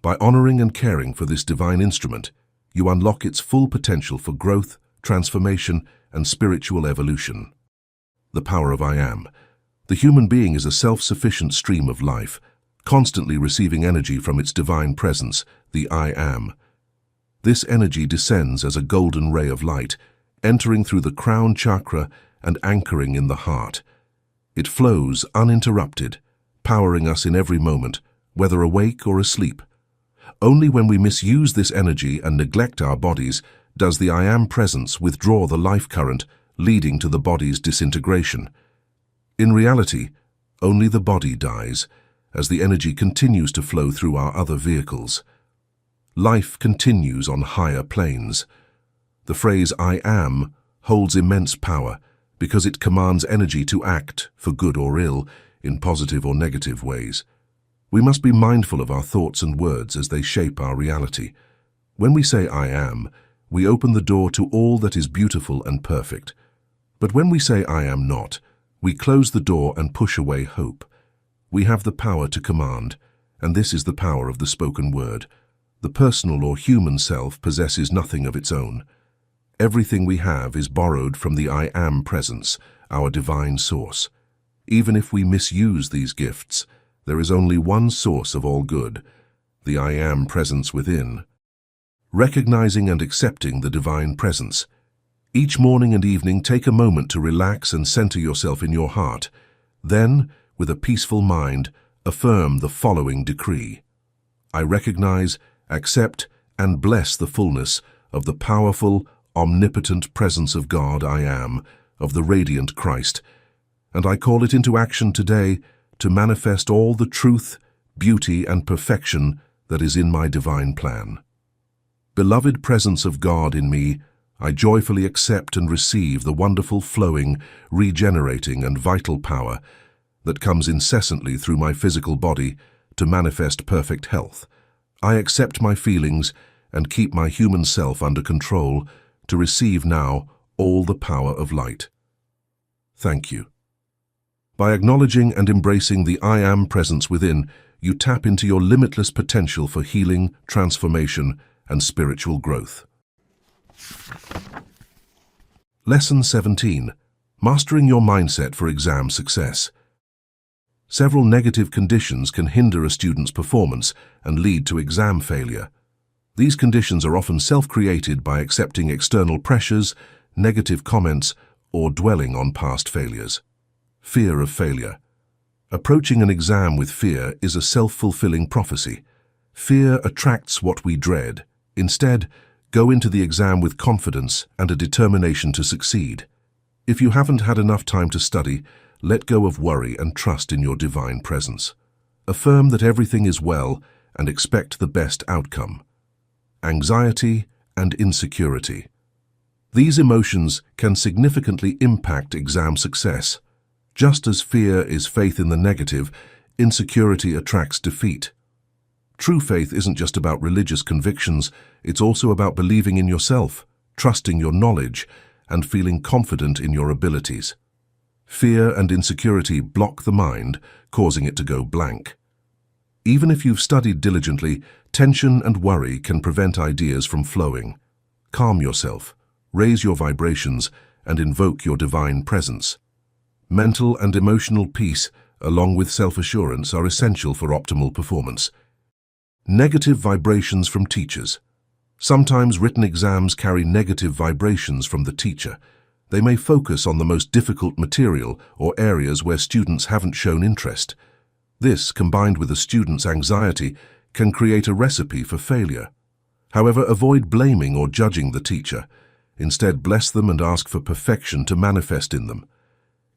By honoring and caring for this divine instrument, you unlock its full potential for growth, transformation, and spiritual evolution. The power of I Am. The human being is a self-sufficient stream of life, constantly receiving energy from its divine presence, the I Am. This energy descends as a golden ray of light, entering through the crown chakra and anchoring in the heart. It flows uninterrupted, powering us in every moment, whether awake or asleep. Only when we misuse this energy and neglect our bodies does the I Am presence withdraw the life current, leading to the body's disintegration. In reality, only the body dies, as the energy continues to flow through our other vehicles. Life continues on higher planes. The phrase I am holds immense power because it commands energy to act, for good or ill, in positive or negative ways. We must be mindful of our thoughts and words as they shape our reality. When we say I am, we open the door to all that is beautiful and perfect. But when we say I am not, we close the door and push away hope. We have the power to command, and this is the power of the spoken word. The personal or human self possesses nothing of its own. Everything we have is borrowed from the I Am presence, our divine source. Even if we misuse these gifts, there is only one source of all good, the I Am presence within. Recognizing and accepting the divine presence. Each morning and evening, take a moment to relax and center yourself in your heart. Then, with a peaceful mind, affirm the following decree. I recognize, accept, and bless the fullness of the powerful, omnipotent presence of God I Am, of the radiant Christ, and I call it into action today to manifest all the truth, beauty, and perfection that is in my divine plan. Beloved presence of God in me, I joyfully accept and receive the wonderful flowing, regenerating, and vital power that comes incessantly through my physical body to manifest perfect health. I accept my feelings and keep my human self under control to receive now all the power of light. Thank you. By acknowledging and embracing the I Am presence within, you tap into your limitless potential for healing, transformation, and spiritual growth. Lesson 17. Mastering your mindset for exam success. Several negative conditions can hinder a student's performance and lead to exam failure. These conditions are often self-created by accepting external pressures, negative comments, or dwelling on past failures. Fear of failure. Approaching an exam with fear is a self-fulfilling prophecy. Fear attracts what we dread. Instead, go into the exam with confidence and a determination to succeed. If you haven't had enough time to study, let go of worry and trust in your divine presence. Affirm that everything is well and expect the best outcome. Anxiety and insecurity. These emotions can significantly impact exam success. Just as fear is faith in the negative, insecurity attracts defeat. True faith isn't just about religious convictions, it's also about believing in yourself, trusting your knowledge, and feeling confident in your abilities. Fear and insecurity block the mind, causing it to go blank. Even if you've studied diligently, tension and worry can prevent ideas from flowing. Calm yourself, raise your vibrations, and invoke your divine presence. Mental and emotional peace, along with self-assurance, are essential for optimal performance. Negative vibrations from teachers. Sometimes written exams carry negative vibrations from the teacher. They may focus on the most difficult material or areas where students haven't shown interest. This, combined with a student's anxiety, can create a recipe for failure. However, avoid blaming or judging the teacher. Instead, bless them and ask for perfection to manifest in them.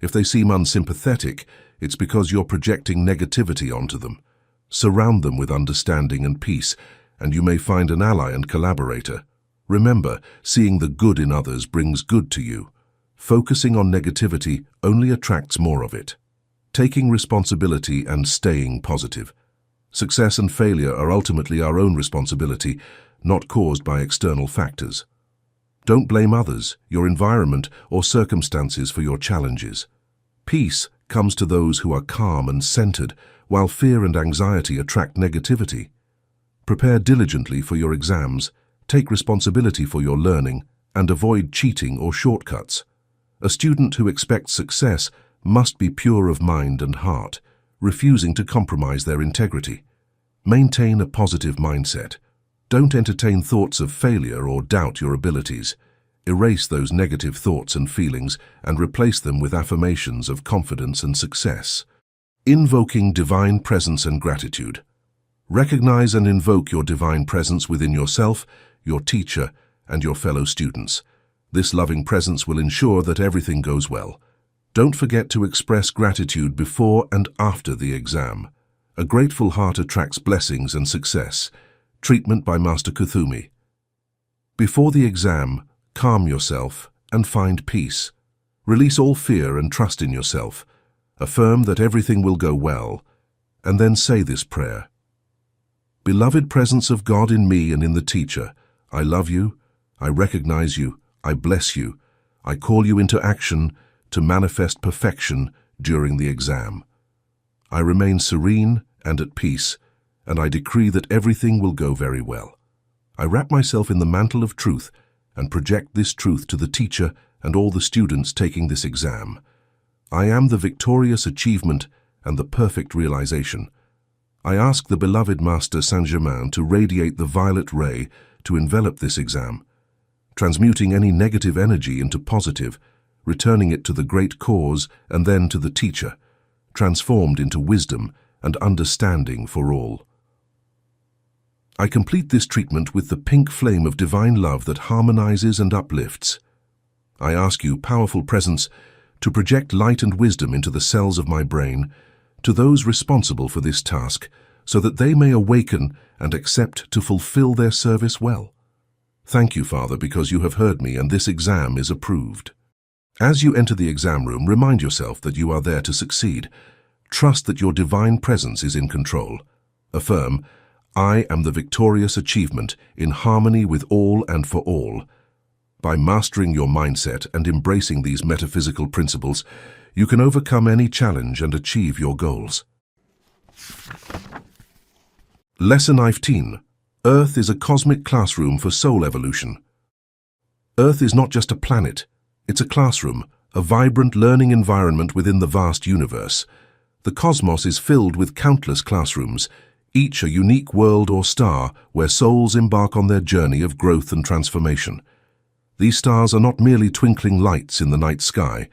If they seem unsympathetic, it's because you're projecting negativity onto them. Surround them with understanding and peace, and you may find an ally and collaborator. Remember, seeing the good in others brings good to you. Focusing on negativity only attracts more of it. Taking responsibility and staying positive. Success and failure are ultimately our own responsibility, not caused by external factors. Don't blame others, your environment, or circumstances for your challenges. Peace comes to those who are calm and centered, while fear and anxiety attract negativity. Prepare diligently for your exams, take responsibility for your learning, and avoid cheating or shortcuts. A student who expects success must be pure of mind and heart, refusing to compromise their integrity. Maintain a positive mindset. Don't entertain thoughts of failure or doubt your abilities. Erase those negative thoughts and feelings and replace them with affirmations of confidence and success. Invoking divine presence and gratitude. Recognize and invoke your divine presence within yourself, your teacher, and your fellow students. This loving presence will ensure that everything goes well. Don't forget to express gratitude before and after the exam. A grateful heart attracts blessings and success. Treatment by Master Kuthumi. Before the exam, calm yourself and find peace. Release all fear and trust in yourself. Affirm that everything will go well, and then say this prayer. Beloved presence of God in me and in the teacher, I love you, I recognize you, I bless you, I call you into action to manifest perfection during the exam. I remain serene and at peace, and I decree that everything will go very well. I wrap myself in the mantle of truth and project this truth to the teacher and all the students taking this exam. I am the victorious achievement and the perfect realization. I ask the beloved Master Saint-Germain to radiate the violet ray to envelop this exam, transmuting any negative energy into positive, returning it to the great cause and then to the teacher, transformed into wisdom and understanding for all. I complete this treatment with the pink flame of divine love that harmonizes and uplifts. I ask you, powerful presence, to project light and wisdom into the cells of my brain, to those responsible for this task, so that they may awaken and accept to fulfill their service well. Thank you, Father, because you have heard me and this exam is approved. As you enter the exam room, remind yourself that you are there to succeed. Trust that your divine presence is in control. Affirm, I am the victorious achievement in harmony with all and for all. By mastering your mindset and embracing these metaphysical principles, you can overcome any challenge and achieve your goals. Lesson 15. Earth is a cosmic classroom for soul evolution. Earth is not just a planet, it's a classroom, a vibrant learning environment within the vast universe. The cosmos is filled with countless classrooms, each a unique world or star where souls embark on their journey of growth and transformation. These stars are not merely twinkling lights in the night sky.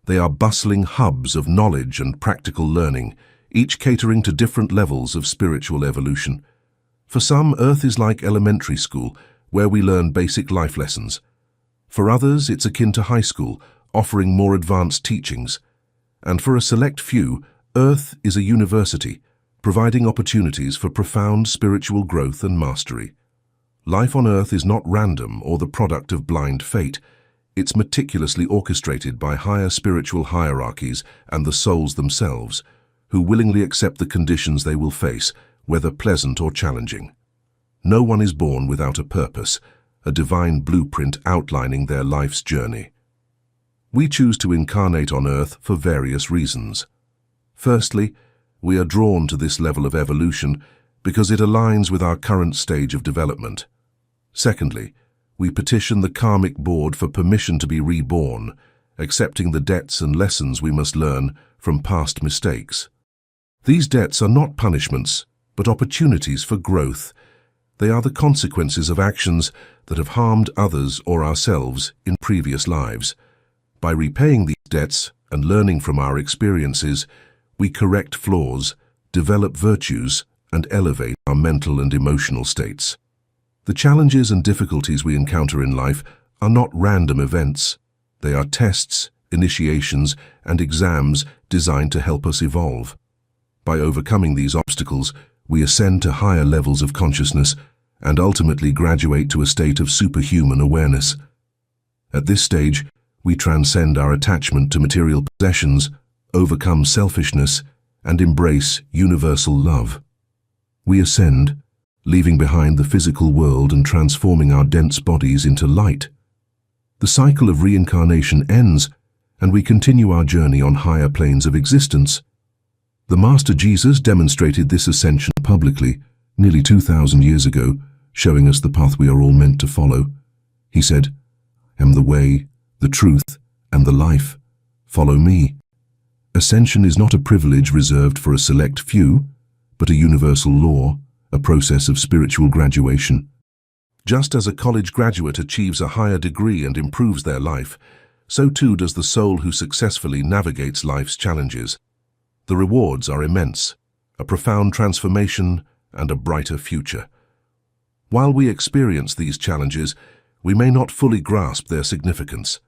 They are bustling hubs of knowledge and practical learning, each catering to different levels of spiritual evolution. For some, Earth is like elementary school, where we learn basic life lessons. For others, it's akin to high school, offering more advanced teachings. And for a select few, Earth is a university, providing opportunities for profound spiritual growth and mastery. Life on Earth is not random or the product of blind fate. It's meticulously orchestrated by higher spiritual hierarchies and the souls themselves, who willingly accept the conditions they will face, whether pleasant or challenging. No one is born without a purpose, a divine blueprint outlining their life's journey. We choose to incarnate on Earth for various reasons. Firstly, we are drawn to this level of evolution because it aligns with our current stage of development. Secondly, we petition the karmic board for permission to be reborn, accepting the debts and lessons we must learn from past mistakes. These debts are not punishments, but opportunities for growth. They are the consequences of actions that have harmed others or ourselves in previous lives. By repaying these debts and learning from our experiences, we correct flaws, develop virtues, and elevate our mental and emotional states. The challenges and difficulties we encounter in life are not random events. They are tests, initiations, and exams designed to help us evolve. By overcoming these obstacles, we ascend to higher levels of consciousness and ultimately graduate to a state of superhuman awareness. At this stage, we transcend our attachment to material possessions, overcome selfishness, and embrace universal love. We ascend, leaving behind the physical world and transforming our dense bodies into light. The cycle of reincarnation ends, and we continue our journey on higher planes of existence. The Master Jesus demonstrated this ascension publicly, nearly 2,000 years ago, showing us the path we are all meant to follow. He said, "I am the way, the truth, and the life. Follow me." Ascension is not a privilege reserved for a select few, but a universal law, a process of spiritual graduation. Just as a college graduate achieves a higher degree and improves their life, so too does the soul who successfully navigates life's challenges. The rewards are immense, a profound transformation and a brighter future. While we experience these challenges, we may not fully grasp their significance.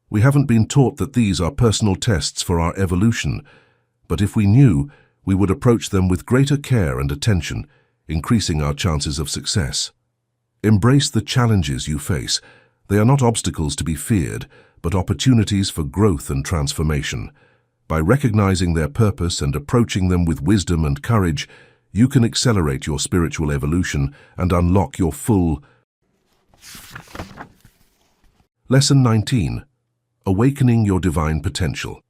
We haven't been taught that these are personal tests for our evolution, but if we knew, we would approach them with greater care and attention, increasing our chances of success. Embrace the challenges you face. They are not obstacles to be feared, but opportunities for growth and transformation. By recognizing their purpose and approaching them with wisdom and courage, you can accelerate your spiritual evolution and unlock your full. Lesson 19. Awakening your divine potential.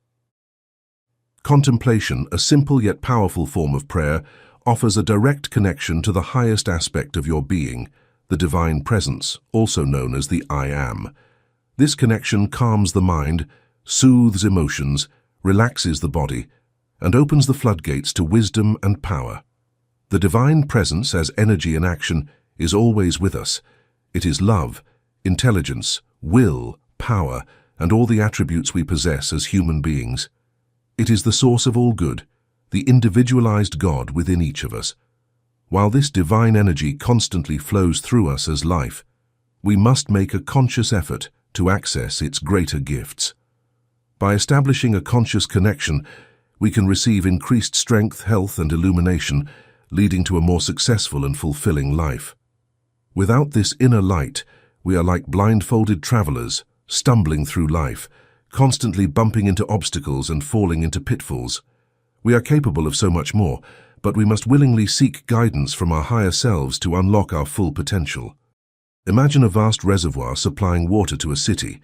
Contemplation, a simple yet powerful form of prayer, offers a direct connection to the highest aspect of your being, the divine presence, also known as the I Am. This connection calms the mind, soothes emotions, relaxes the body, and opens the floodgates to wisdom and power. The divine presence as energy in action is always with us. It is love, intelligence, will, power, and all the attributes we possess as human beings. It is the source of all good, the individualized God within each of us. While this divine energy constantly flows through us as life, we must make a conscious effort to access its greater gifts. By establishing a conscious connection, we can receive increased strength, health, and illumination, leading to a more successful and fulfilling life. Without this inner light, we are like blindfolded travelers, stumbling through life, constantly bumping into obstacles and falling into pitfalls. We are capable of so much more, but we must willingly seek guidance from our higher selves to unlock our full potential. Imagine a vast reservoir supplying water to a city.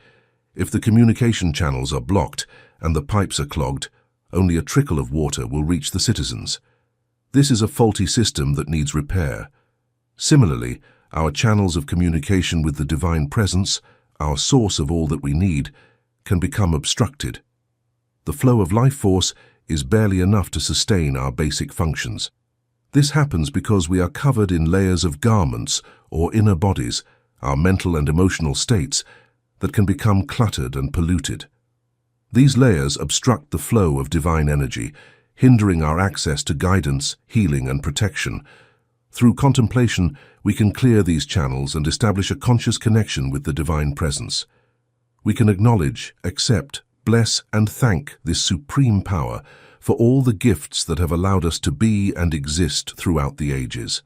If the communication channels are blocked and the pipes are clogged, only a trickle of water will reach the citizens. This is a faulty system that needs repair. Similarly, our channels of communication with the divine presence, our source of all that we need, can become obstructed. The flow of life force is barely enough to sustain our basic functions. This happens because we are covered in layers of garments or inner bodies, our mental and emotional states, that can become cluttered and polluted. These layers obstruct the flow of divine energy, hindering our access to guidance, healing, and protection. Through contemplation, we can clear these channels and establish a conscious connection with the divine presence. We can acknowledge, accept, bless, and thank this supreme power for all the gifts that have allowed us to be and exist throughout the ages.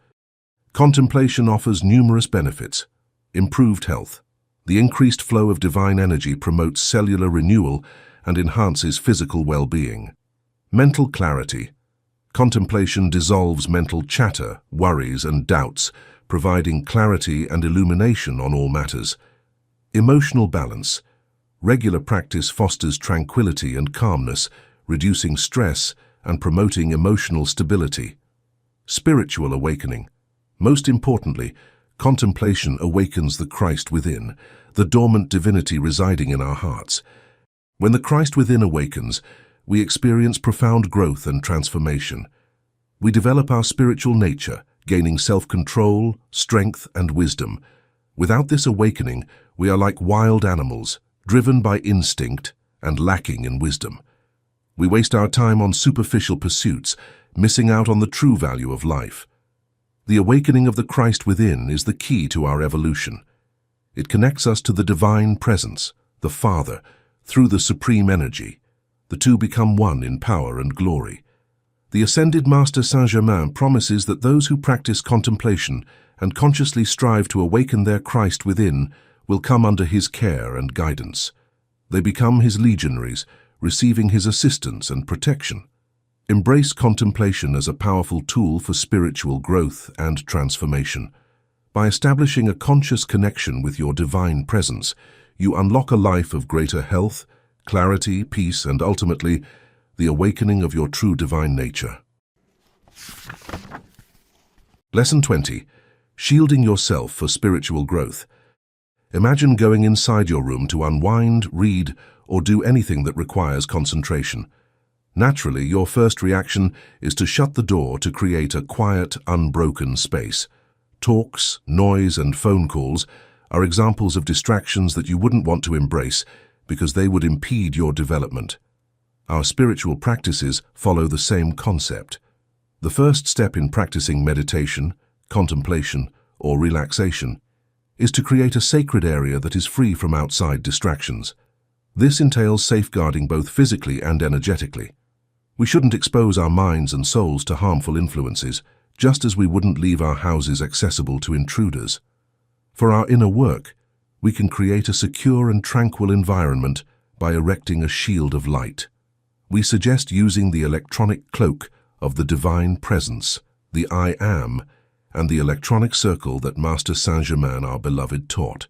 Contemplation offers numerous benefits. Improved health. The increased flow of divine energy promotes cellular renewal and enhances physical well-being. Mental clarity. Contemplation dissolves mental chatter, worries, and doubts, providing clarity and illumination on all matters. Emotional balance. Regular practice fosters tranquility and calmness, reducing stress and promoting emotional stability. Spiritual awakening. Most importantly, contemplation awakens the Christ within, the dormant divinity residing in our hearts. When the Christ within awakens, we experience profound growth and transformation. We develop our spiritual nature, gaining self-control, strength, and wisdom. Without this awakening, we are like wild animals, driven by instinct and lacking in wisdom. We waste our time on superficial pursuits, missing out on the true value of life. The awakening of the Christ within is the key to our evolution. It connects us to the divine presence, the Father, through the supreme energy. The two become one in power and glory. The ascended Master Saint-Germain promises that those who practice contemplation and consciously strive to awaken their Christ within will come under his care and guidance. They become his legionaries, receiving his assistance and protection. Embrace contemplation as a powerful tool for spiritual growth and transformation. By establishing a conscious connection with your divine presence, you unlock a life of greater health, clarity, peace, and ultimately, the awakening of your true divine nature. Lesson 20. Shielding yourself for spiritual growth. Imagine going inside your room to unwind, read, or do anything that requires concentration. Naturally, your first reaction is to shut the door to create a quiet, unbroken space. Talks, noise, and phone calls are examples of distractions that you wouldn't want to embrace because they would impede your development. Our spiritual practices follow the same concept. The first step in practicing meditation, contemplation, or relaxation is to create a sacred area that is free from outside distractions. This entails safeguarding both physically and energetically. We shouldn't expose our minds and souls to harmful influences, just as we wouldn't leave our houses accessible to intruders. For our inner work, we can create a secure and tranquil environment by erecting a shield of light. We suggest using the electronic cloak of the divine presence, the I Am, and the electronic circle that Master Saint-Germain, our beloved, taught.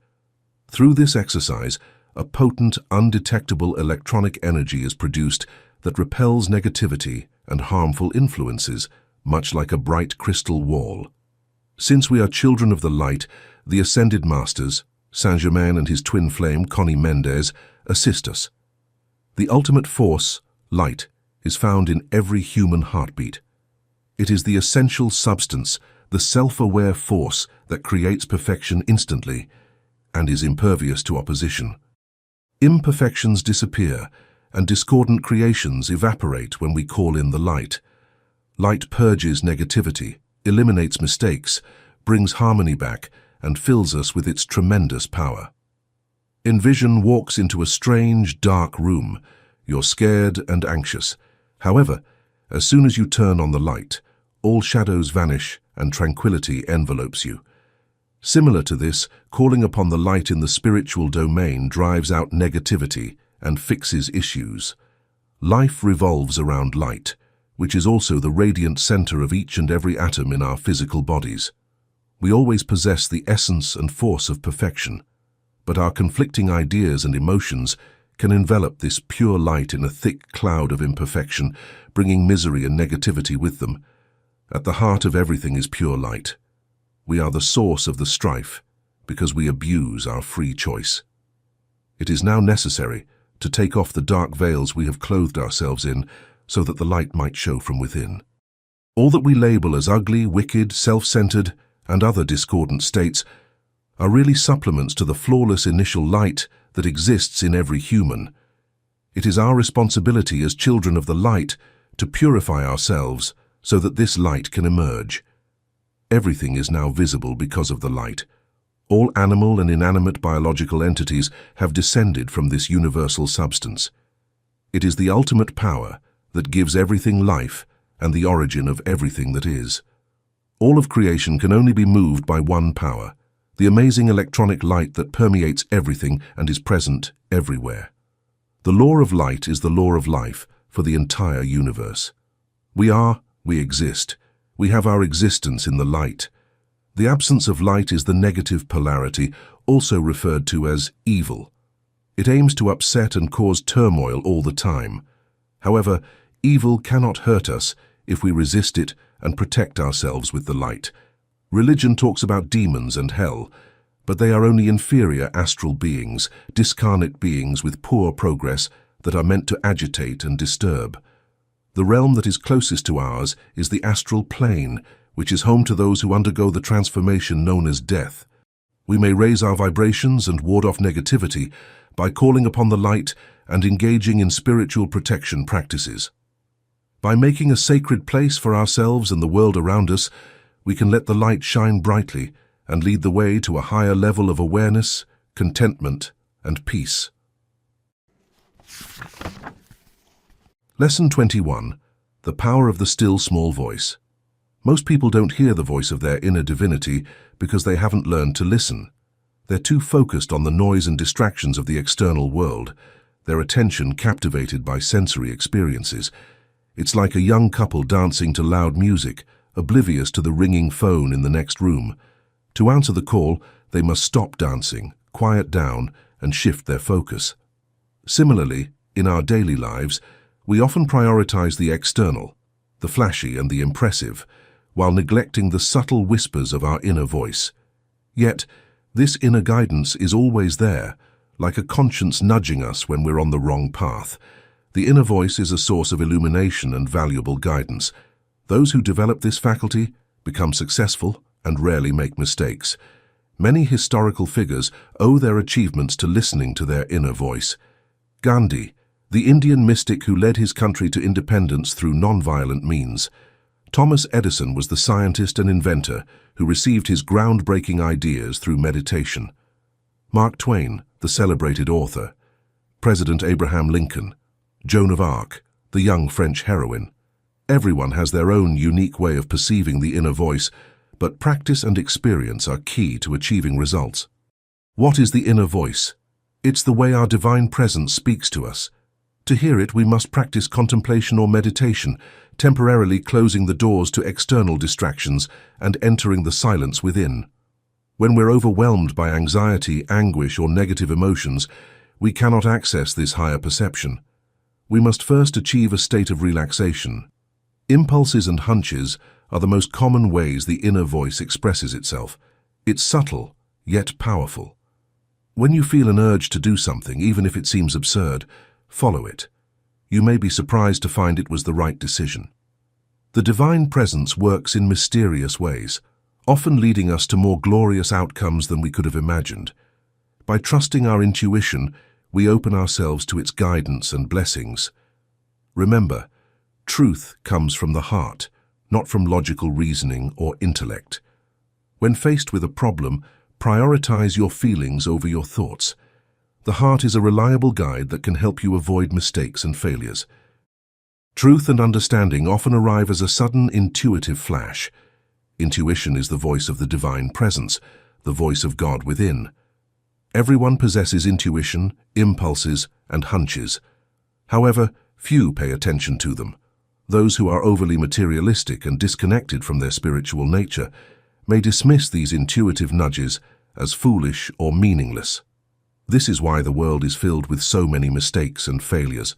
Through this exercise, a potent, undetectable electronic energy is produced that repels negativity and harmful influences, much like a bright crystal wall. Since we are children of the light, the ascended masters, Saint-Germain and his twin flame, Connie Mendes, assist us. The ultimate force, light, is found in every human heartbeat. It is the essential substance, the self-aware force that creates perfection instantly and is impervious to opposition. Imperfections disappear, and discordant creations evaporate when we call in the light. Light purges negativity, eliminates mistakes, brings harmony back, and fills us with its tremendous power. Envision walks into a strange, dark room. You're scared and anxious. However, as soon as you turn on the light, all shadows vanish and tranquility envelopes you. Similar to this, calling upon the light in the spiritual domain drives out negativity and fixes issues. Life revolves around light, which is also the radiant center of each and every atom in our physical bodies. We always possess the essence and force of perfection, but our conflicting ideas and emotions can envelop this pure light in a thick cloud of imperfection, bringing misery and negativity with them. At the heart of everything is pure light. We are the source of the strife because we abuse our free choice. It is now necessary to take off the dark veils we have clothed ourselves in so that the light might show from within. All that we label as ugly, wicked, self-centered, and other discordant states are really supplements to the flawless initial light that exists in every human. It is our responsibility as children of the light to purify ourselves so that this light can emerge. Everything is now visible because of the light. All animal and inanimate biological entities have descended from this universal substance. It is the ultimate power that gives everything life and the origin of everything that is. All of creation can only be moved by one power, the amazing electronic light that permeates everything and is present everywhere. The law of light is the law of life for the entire universe. We are We exist. We have our existence in the light. The absence of light is the negative polarity, also referred to as evil. It aims to upset and cause turmoil all the time. However, evil cannot hurt us if we resist it and protect ourselves with the light. Religion talks about demons and hell, but they are only inferior astral beings, discarnate beings with poor progress that are meant to agitate and disturb. The realm that is closest to ours is the astral plane, which is home to those who undergo the transformation known as death. We may raise our vibrations and ward off negativity by calling upon the light and engaging in spiritual protection practices. By making a sacred place for ourselves and the world around us, we can let the light shine brightly and lead the way to a higher level of awareness, contentment, and peace. Lesson 21. The Power of the Still Small Voice. Most people don't hear the voice of their inner divinity because they haven't learned to listen. They're too focused on the noise and distractions of the external world, their attention captivated by sensory experiences. It's like a young couple dancing to loud music, oblivious to the ringing phone in the next room. To answer the call, they must stop dancing, quiet down, and shift their focus. Similarly, in our daily lives, we often prioritize the external, the flashy and the impressive, while neglecting the subtle whispers of our inner voice. Yet, this inner guidance is always there, like a conscience nudging us when we're on the wrong path. The inner voice is a source of illumination and valuable guidance. Those who develop this faculty become successful and rarely make mistakes. Many historical figures owe their achievements to listening to their inner voice. Gandhi, the Indian mystic who led his country to independence through non-violent means. Thomas Edison was the scientist and inventor who received his groundbreaking ideas through meditation. Mark Twain, the celebrated author. President Abraham Lincoln. Joan of Arc, the young French heroine. Everyone has their own unique way of perceiving the inner voice, but practice and experience are key to achieving results. What is the inner voice? It's the way our divine presence speaks to us. To hear it, we must practice contemplation or meditation, temporarily closing the doors to external distractions and entering the silence within. When we're overwhelmed by anxiety, anguish, or negative emotions, we cannot access this higher perception. We must first achieve a state of relaxation. Impulses and hunches are the most common ways the inner voice expresses itself. It's subtle, yet powerful. When you feel an urge to do something, even if it seems absurd, follow it. You may be surprised to find it was the right decision. The divine presence works in mysterious ways, often leading us to more glorious outcomes than we could have imagined. By trusting our intuition, we open ourselves to its guidance and blessings. Remember, truth comes from the heart, not from logical reasoning or intellect. When faced with a problem, prioritize your feelings over your thoughts. The heart is a reliable guide that can help you avoid mistakes and failures. Truth and understanding often arrive as a sudden intuitive flash. Intuition is the voice of the divine presence, the voice of God within. Everyone possesses intuition, impulses, and hunches. However, few pay attention to them. Those who are overly materialistic and disconnected from their spiritual nature may dismiss these intuitive nudges as foolish or meaningless. This is why the world is filled with so many mistakes and failures.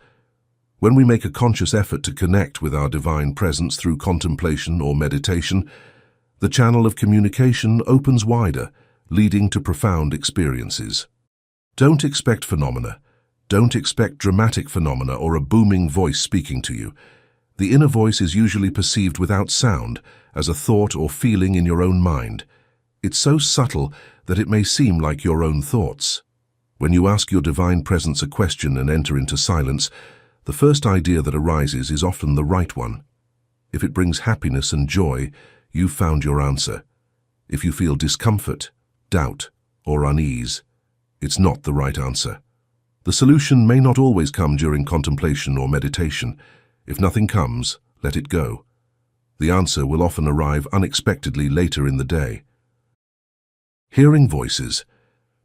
When we make a conscious effort to connect with our divine presence through contemplation or meditation, the channel of communication opens wider, leading to profound experiences. Don't expect phenomena. Don't expect dramatic phenomena or a booming voice speaking to you. The inner voice is usually perceived without sound, as a thought or feeling in your own mind. It's so subtle that it may seem like your own thoughts. When you ask your divine presence a question and enter into silence, the first idea that arises is often the right one. If it brings happiness and joy, you've found your answer. If you feel discomfort, doubt, or unease, it's not the right answer. The solution may not always come during contemplation or meditation. If nothing comes, let it go. The answer will often arrive unexpectedly later in the day. Hearing voices.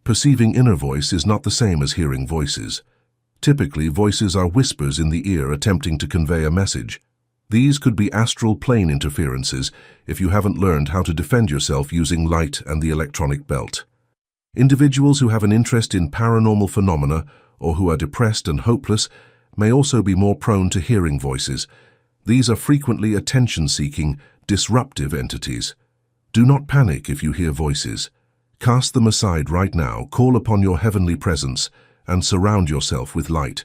Perceiving inner voice is not the same as hearing voices. Typically, voices are whispers in the ear attempting to convey a message. These could be astral plane interferences if you haven't learned how to defend yourself using light and the electronic belt. Individuals who have an interest in paranormal phenomena or who are depressed and hopeless may also be more prone to hearing voices. These are frequently attention-seeking, disruptive entities. Do not panic if you hear voices. Cast them aside right now, call upon your heavenly presence, and surround yourself with light.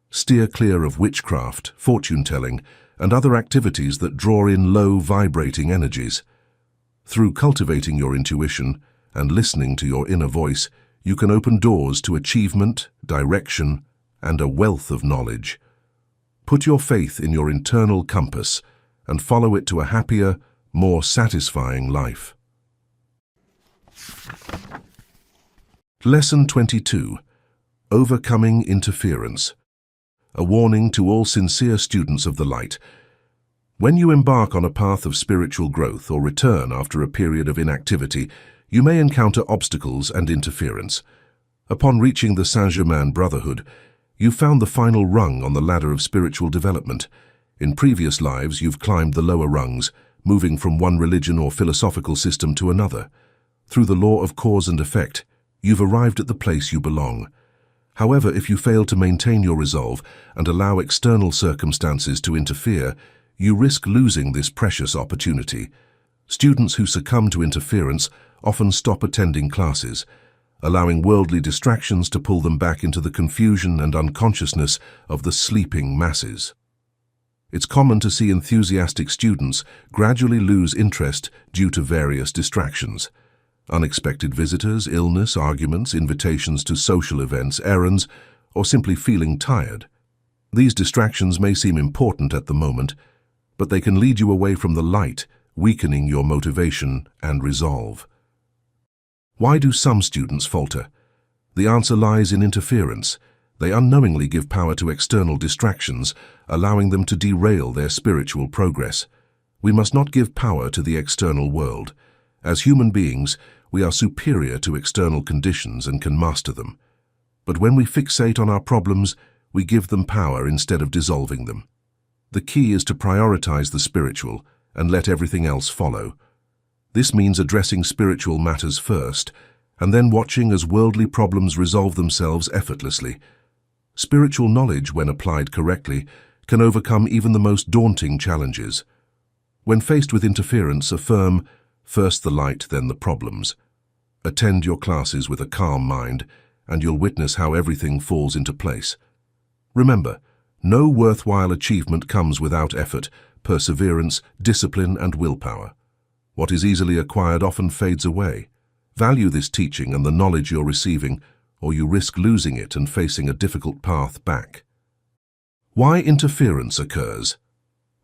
Steer clear of witchcraft, fortune-telling, and other activities that draw in low, vibrating energies. Through cultivating your intuition and listening to your inner voice, you can open doors to achievement, direction, and a wealth of knowledge. Put your faith in your internal compass and follow it to a happier, more satisfying life. Lesson 22. Overcoming Interference. A warning to all sincere students of the light. When you embark on a path of spiritual growth or return after a period of inactivity, you may encounter obstacles and interference. Upon reaching the Saint-Germain Brotherhood, you found the final rung on the ladder of spiritual development. In previous lives, you've climbed the lower rungs, moving from one religion or philosophical system to another. Through the law of cause and effect, you've arrived at the place you belong. However, if you fail to maintain your resolve and allow external circumstances to interfere, you risk losing this precious opportunity. Students who succumb to interference often stop attending classes, allowing worldly distractions to pull them back into the confusion and unconsciousness of the sleeping masses. It's common to see enthusiastic students gradually lose interest due to various distractions. Unexpected visitors, illness, arguments, invitations to social events, errands, or simply feeling tired. These distractions may seem important at the moment, but they can lead you away from the light, weakening your motivation and resolve. Why do some students falter? The answer lies in interference. They unknowingly give power to external distractions, allowing them to derail their spiritual progress. We must not give power to the external world. As human beings, we are superior to external conditions and can master them. But when we fixate on our problems, we give them power instead of dissolving them. The key is to prioritize the spiritual and let everything else follow. This means addressing spiritual matters first, and then watching as worldly problems resolve themselves effortlessly. Spiritual knowledge, when applied correctly, can overcome even the most daunting challenges. When faced with interference, affirm, first the light, then the problems. Attend your classes with a calm mind, and you'll witness how everything falls into place. Remember, no worthwhile achievement comes without effort, perseverance, discipline, and willpower. What is easily acquired often fades away. Value this teaching and the knowledge you're receiving, or you risk losing it and facing a difficult path back. Why interference occurs?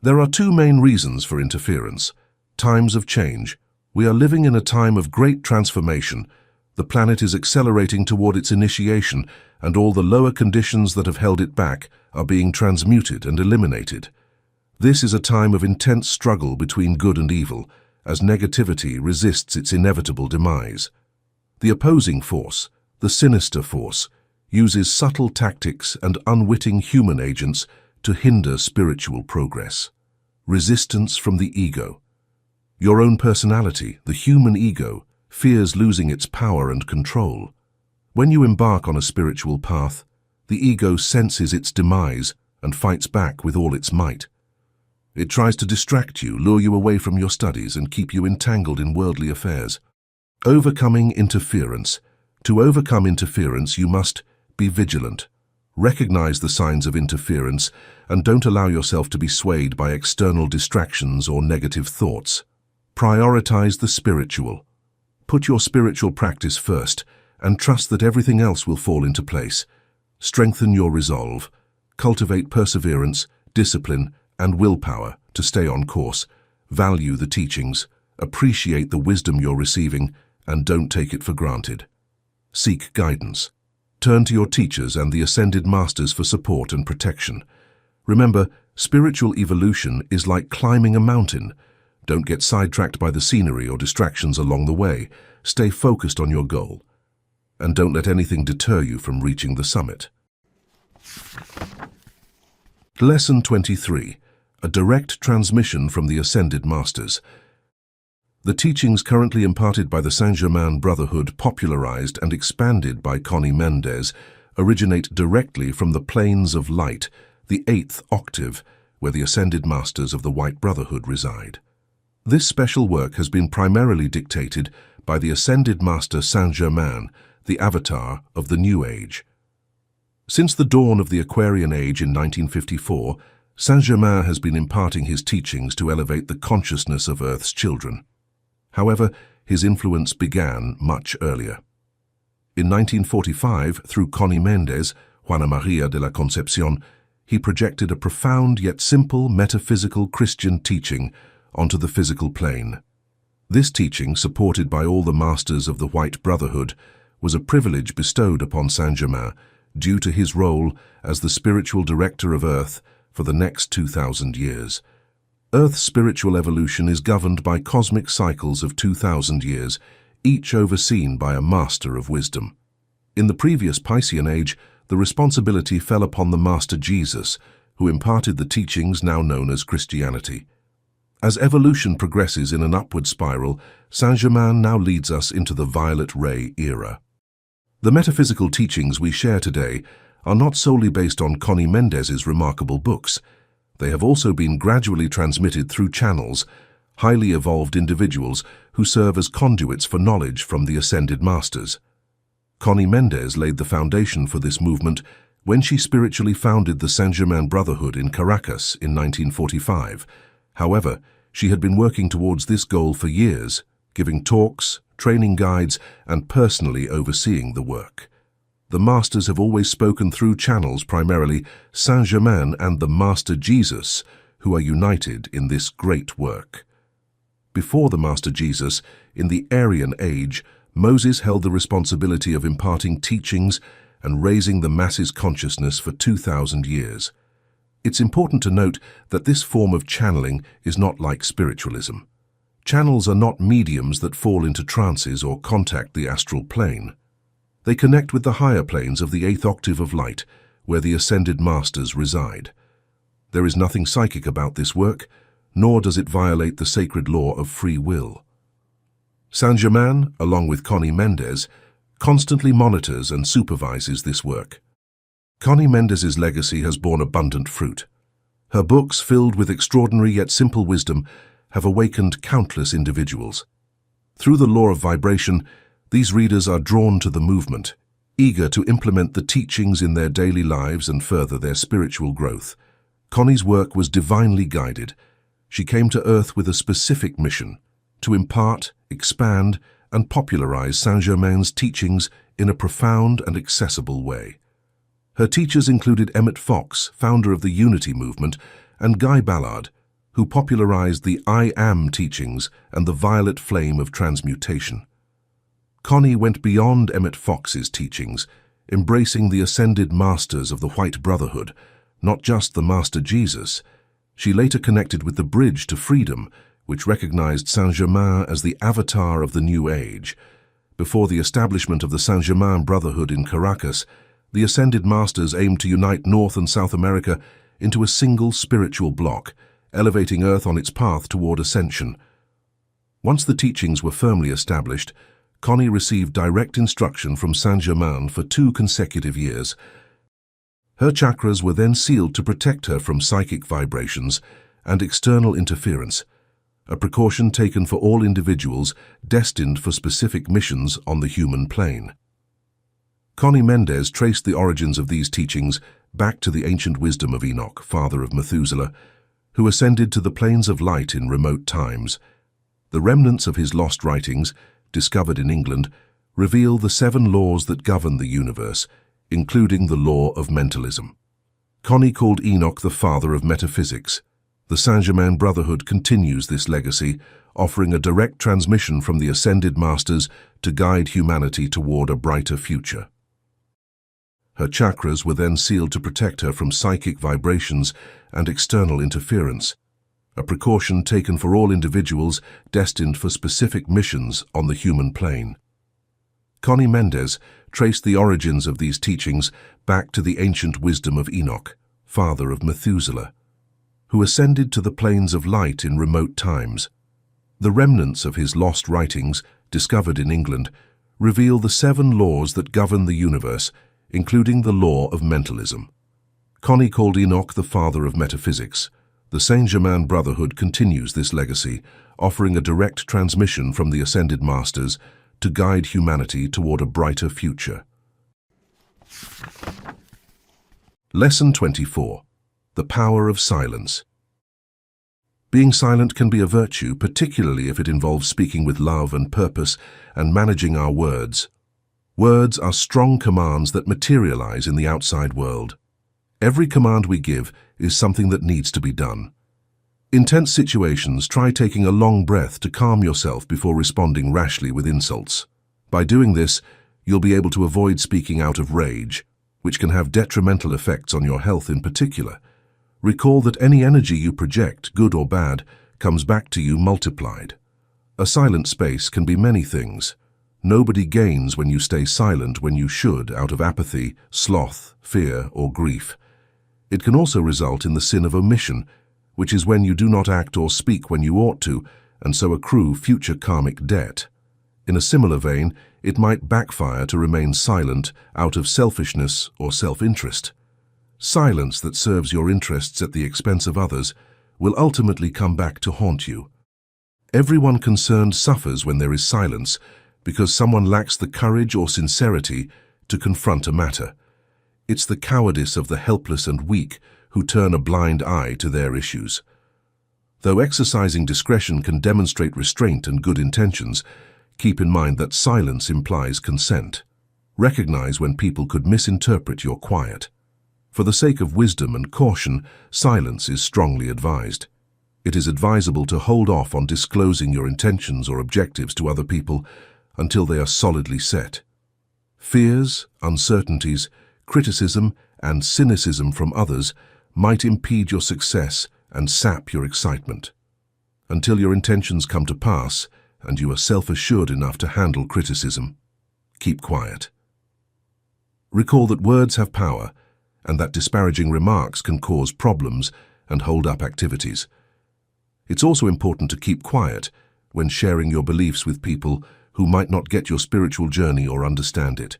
There are two main reasons for interference. Times of change. We are living in a time of great transformation. The planet is accelerating toward its initiation, and all the lower conditions that have held it back are being transmuted and eliminated. This is a time of intense struggle between good and evil, as negativity resists its inevitable demise. The opposing force, the sinister force, uses subtle tactics and unwitting human agents to hinder spiritual progress. Resistance from the ego. Your own personality, the human ego, fears losing its power and control. When you embark on a spiritual path, the ego senses its demise and fights back with all its might. It tries to distract you, lure you away from your studies, and keep you entangled in worldly affairs. Overcoming interference. To overcome interference, you must be vigilant. Recognize the signs of interference and don't allow yourself to be swayed by external distractions or negative thoughts. Prioritize the spiritual. Put your spiritual practice first and trust that everything else will fall into place. Strengthen your resolve. Cultivate perseverance, discipline, and willpower to stay on course. Value the teachings, appreciate the wisdom you're receiving, and don't take it for granted. Seek guidance. Turn to your teachers and the ascended masters for support and protection. Remember, spiritual evolution is like climbing a mountain. Don't get sidetracked by the scenery or distractions along the way. Stay focused on your goal. And don't let anything deter you from reaching the summit. Lesson 23. a direct transmission from the Ascended Masters. The teachings currently imparted by the Saint-Germain Brotherhood, popularized and expanded by Connie Mendes, originate directly from the planes of light, the 8th octave, where the Ascended Masters of the White Brotherhood reside. This special work has been primarily dictated by the Ascended Master Saint-Germain, the avatar of the New Age. Since the dawn of the Aquarian Age in 1954, Saint-Germain has been imparting his teachings to elevate the consciousness of Earth's children. However, his influence began much earlier. In 1945, through Connie Mendes, Juana Maria de la Concepción, he projected a profound yet simple metaphysical Christian teaching onto the physical plane. This teaching, supported by all the masters of the White Brotherhood, was a privilege bestowed upon Saint-Germain due to his role as the spiritual director of Earth for the next 2,000 years. Earth's spiritual evolution is governed by cosmic cycles of 2,000 years, each overseen by a master of wisdom. In the previous Piscean Age, the responsibility fell upon the Master Jesus, who imparted the teachings now known as Christianity. As evolution progresses in an upward spiral, Saint-Germain now leads us into the Violet Ray era. The metaphysical teachings we share today are not solely based on Connie Mendes's remarkable books. They have also been gradually transmitted through channels, highly evolved individuals who serve as conduits for knowledge from the Ascended Masters. Connie Mendes laid the foundation for this movement when she spiritually founded the Saint-Germain Brotherhood in Caracas in 1945. However, she had been working towards this goal for years, giving talks, training guides, and personally overseeing the work. The Masters have always spoken through channels, primarily Saint-Germain and the Master Jesus, who are united in this great work. Before the Master Jesus, in the Aryan Age, Moses held the responsibility of imparting teachings and raising the masses' consciousness for 2,000 years. It's important to note that this form of channeling is not like spiritualism. Channels are not mediums that fall into trances or contact the astral plane. They connect with the higher planes of the 8th octave of light, where the Ascended Masters reside. There is nothing psychic about this work, nor does it violate the sacred law of free will. Saint-Germain, along with Connie Mendes, constantly monitors and supervises this work. Connie Mendes's legacy has borne abundant fruit. Her books, filled with extraordinary yet simple wisdom, have awakened countless individuals. Through the law of vibration, these readers are drawn to the movement, eager to implement the teachings in their daily lives and further their spiritual growth. Connie's work was divinely guided. She came to Earth with a specific mission: to impart, expand, and popularize Saint-Germain's teachings in a profound and accessible way. Her teachers included Emmett Fox, founder of the Unity movement, and Guy Ballard, who popularized the I Am teachings and the violet flame of transmutation. Connie went beyond Emmett Fox's teachings, embracing the Ascended Masters of the White Brotherhood, not just the Master Jesus. She later connected with the Bridge to Freedom, which recognized Saint-Germain as the avatar of the New Age. Before the establishment of the Saint-Germain Brotherhood in Caracas, the Ascended Masters aimed to unite North and South America into a single spiritual block, elevating Earth on its path toward ascension. Once the teachings were firmly established, Connie received direct instruction from Saint-Germain for 2 consecutive years. Her chakras were then sealed to protect her from psychic vibrations and external interference, a precaution taken for all individuals destined for specific missions on the human plane. Connie Mendes traced the origins of these teachings back to the ancient wisdom of Enoch, father of Methuselah, who ascended to the planes of light in remote times. The remnants of his lost writings, discovered in England, reveal the 7 laws that govern the universe, including the law of mentalism. Connie called Enoch the father of metaphysics. The Saint-Germain Brotherhood continues this legacy, offering a direct transmission from the Ascended Masters to guide humanity toward a brighter future. Her chakras were then sealed to protect her from psychic vibrations and external interference, a precaution taken for all individuals destined for specific missions on the human plane. Connie Mendes traced the origins of these teachings back to the ancient wisdom of Enoch, father of Methuselah, who ascended to the planes of light in remote times. The remnants of his lost writings, discovered in England, reveal the 7 laws that govern the universe, including the law of mentalism. Connie called Enoch the father of metaphysics. The Saint-Germain Brotherhood continues this legacy, offering a direct transmission from the ascended masters to guide humanity toward a brighter future. Lesson 24. The power of silence. Being silent can be a virtue, particularly if it involves speaking with love and purpose and managing our words. Words are strong commands that materialize in the outside world. Every command we give is something that needs to be done. In tense situations, try taking a long breath to calm yourself before responding rashly with insults. By doing this, you'll be able to avoid speaking out of rage, which can have detrimental effects on your health in particular. Recall that any energy you project, good or bad, comes back to you multiplied. A silent space can be many things. Nobody gains when you stay silent when you should, out of apathy, sloth, fear, or grief. It can also result in the sin of omission, which is when you do not act or speak when you ought to, and so accrue future karmic debt. In a similar vein, it might backfire to remain silent out of selfishness or self-interest. Silence that serves your interests at the expense of others will ultimately come back to haunt you. Everyone concerned suffers when there is silence because someone lacks the courage or sincerity to confront a matter. It's the cowardice of the helpless and weak who turn a blind eye to their issues. Though exercising discretion can demonstrate restraint and good intentions, keep in mind that silence implies consent. Recognize when people could misinterpret your quiet. For the sake of wisdom and caution, silence is strongly advised. It is advisable to hold off on disclosing your intentions or objectives to other people until they are solidly set. Fears, uncertainties, criticism, and cynicism from others might impede your success and sap your excitement. Until your intentions come to pass and you are self-assured enough to handle criticism, keep quiet. Recall that words have power, and that disparaging remarks can cause problems and hold up activities. It's also important to keep quiet when sharing your beliefs with people who might not get your spiritual journey or understand it.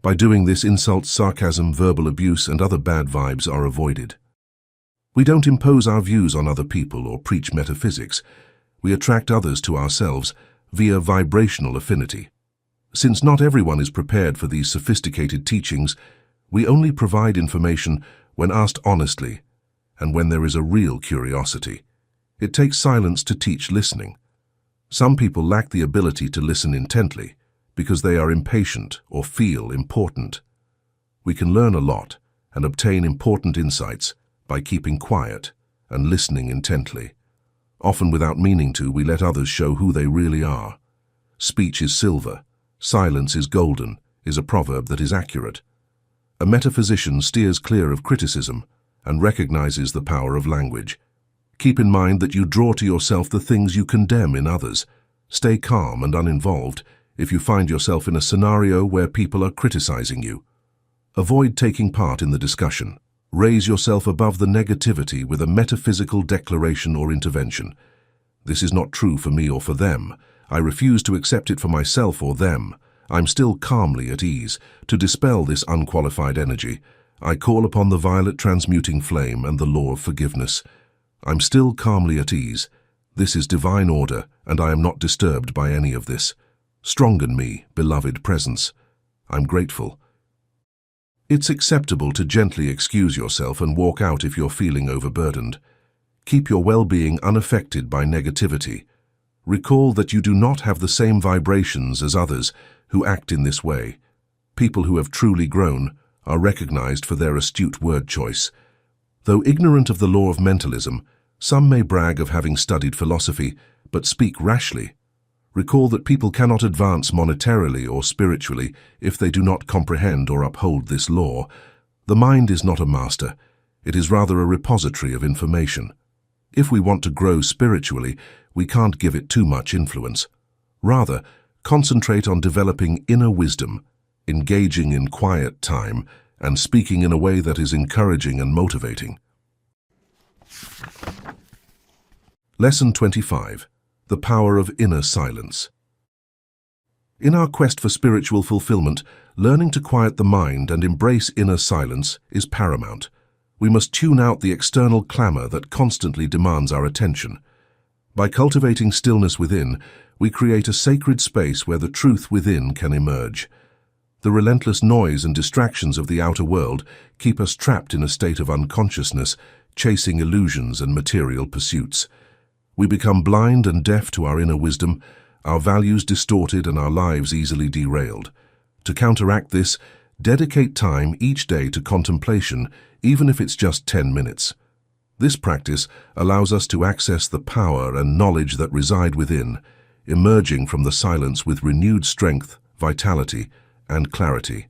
By doing this, insults, sarcasm, verbal abuse, and other bad vibes are avoided. We don't impose our views on other people or preach metaphysics. We attract others to ourselves via vibrational affinity. Since not everyone is prepared for these sophisticated teachings, we only provide information when asked honestly and when there is a real curiosity. It takes silence to teach listening. Some people lack the ability to listen intently because they are impatient or feel important. We can learn a lot and obtain important insights by keeping quiet and listening intently. Often without meaning to, we let others show who they really are. Speech is silver, silence is golden, is a proverb that is accurate. A metaphysician steers clear of criticism and recognizes the power of language. Keep in mind that you draw to yourself the things you condemn in others. Stay calm and uninvolved if you find yourself in a scenario where people are criticizing you. Avoid taking part in the discussion. Raise yourself above the negativity with a metaphysical declaration or intervention. This is not true for me or for them. I refuse to accept it for myself or them. I'm still calmly at ease. To dispel this unqualified energy, I call upon the violet transmuting flame and the law of forgiveness. I'm still calmly at ease. This is divine order, and I am not disturbed by any of this. Stronghen me, beloved presence. I'm grateful. It's acceptable to gently excuse yourself and walk out if you're feeling overburdened. Keep your well-being unaffected by negativity. Recall that you do not have the same vibrations as others who act in this way. People who have truly grown are recognized for their astute word choice. Though ignorant of the law of mentalism, some may brag of having studied philosophy, but speak rashly. Recall that people cannot advance monetarily or spiritually if they do not comprehend or uphold this law. The mind is not a master. It is rather a repository of information. If we want to grow spiritually, we can't give it too much influence. Rather, concentrate on developing inner wisdom, engaging in quiet time, and speaking in a way that is encouraging and motivating. Lesson 25. The Power of Inner Silence. In our quest for spiritual fulfillment, learning to quiet the mind and embrace inner silence is paramount. We must tune out the external clamor that constantly demands our attention. By cultivating stillness within, we create a sacred space where the truth within can emerge. The relentless noise and distractions of the outer world keep us trapped in a state of unconsciousness, chasing illusions and material pursuits. We become blind and deaf to our inner wisdom, our values distorted and our lives easily derailed. To counteract this, dedicate time each day to contemplation, even if it's just 10 minutes. This practice allows us to access the power and knowledge that reside within, emerging from the silence with renewed strength, vitality, and clarity.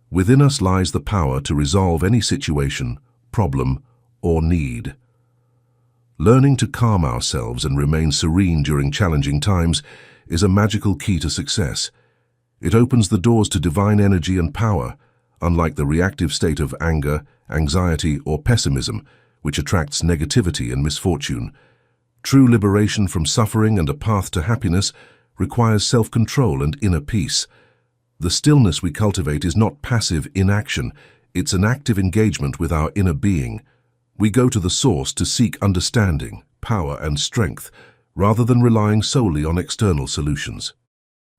Within us lies the power to resolve any situation, problem, or need. Learning to calm ourselves and remain serene during challenging times is a magical key to success. It opens the doors to divine energy and power, unlike the reactive state of anger, anxiety, or pessimism, which attracts negativity and misfortune. True liberation from suffering and a path to happiness requires self-control and inner peace. The stillness we cultivate is not passive inaction, it's an active engagement with our inner being. We go to the source to seek understanding, power, and strength, rather than relying solely on external solutions.